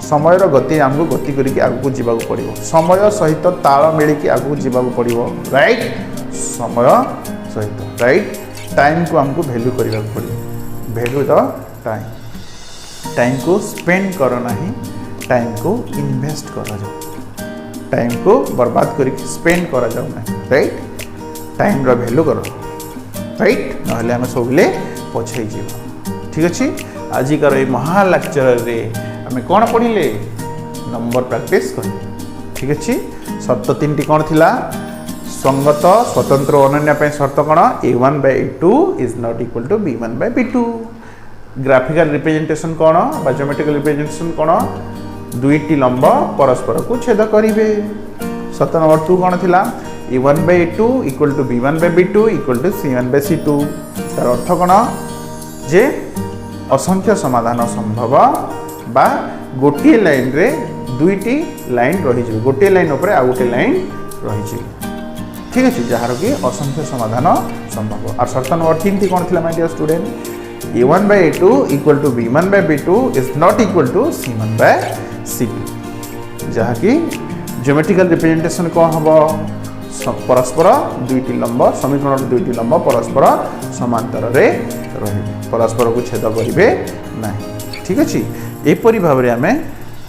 समयर गति आमको गति करके आगको जीवाक पड़ो समय सहित ताल मिलिकी आगको जीवाक पड़ो राइट समय सहित राइट टाइम को आमको वैल्यू करने पड़ो वैल्यू द टाइम टाइम को स्पेंड कर नहीं टाइम को इन्वेस्ट कर टाइम को बर्बाद करके स्पेंड करा जाऊ ना राइट टाइम रो वैल्यू करो राइट नहले आम सब पछाई जीव ठीक अच्छे आजिकार ये महा लेक्चर रे आम कौन पढ़िले नंबर प्रैक्टिस कर ठीक अच्छे शर्त 3टी कौन थिला संगत स्वतंत्र अनन्य शर्त कौन a1/a2 is not equal to b1/b2 graphical representation कौन बा ज्योमेट्रिकल रिप्रेजेंटेशन कौन दुईटी लंब परस्पर को छेद करेंगे शर्त नंबर 2 कौन थिला a1/a2 = b1/b2 = c1/c2 तार अर्थ कौन जे असंख्य समाधान संभव बा गोटे लाइन रे दुईटी लाइन रही गोटे लाइन ऊपर आ गोटे लाइन रही ठीक है जार कि असंख्य समाधान संभव और शर्त नंबर 3 थी कौन थिला my dear student a1/a2 = b1/b2 is not equal to c1/c2 जहाँ कि ज्योमेट्रिकल रिप्रेजेंटेशन कौन हम परस्पर दुईटी लंब समीकरण दुईटी लंब परस्पर समांतर रे रही परस्पर को छेद करेंगे ना ठीक अच्छे एपरी भाव में आम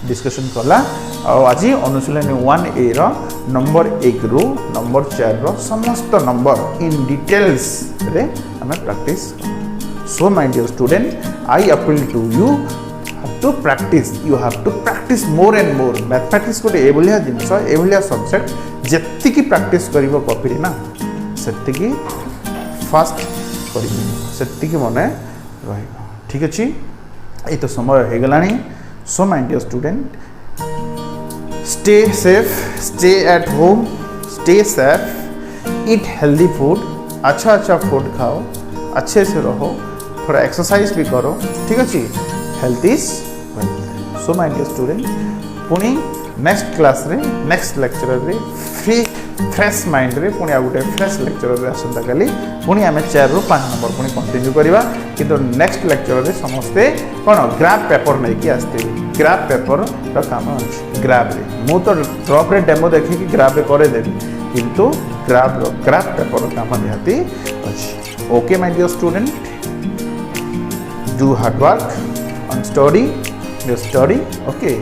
डिस्कशन कला आज अनुशीलनी 1A नंबर 1 रु नंबर 4 समस्त नंबर इन डिटेल्स रे आम practice so my dear student I appeal to you to practice you have to practice more and more mathematics गोटे एभलिया जिनस एभलिया सब्जेक्ट जेतिकी प्रैक्टिस करिवो कॉपी रे ना सेतिकी फास्ट करिवो सेतिकी मने रहइबो ठीक अछि ए तो समय हे गलानी so my dear student stay safe stay at home stay safe eat healthy food अच्छा फूड खाओ अच्छे से रहो थोड़ा एक्सरसाइज भी करो ठीक अछि health is so my dear student पुणी नेक्स्ट क्लास रे नेक्स्ट लेक्चर रे फ्री फ्रेश माइंड रे पुणी आ गोटे फ्रेश लेक्चर रे आसंता काली पुणी आम 4 रु 5 नंबर पुणी कंटिन्यू करवा किंतु नेक्स्ट लेक्चर रे समस्ते कौन ग्राफ पेपर नहीं कि आसते ग्राफ पेपर रो काम अछि ग्राफ रे मु तो ड्रॉप रे डेमो देखि कि ग्राफ रे करे देबी किंतु ग्राफ पेपर रो काम निहाती अछि okay my dear student do hard work on your study okay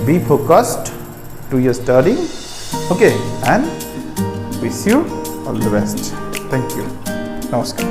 be focused to your study okay and wish you all the best thank you namaskar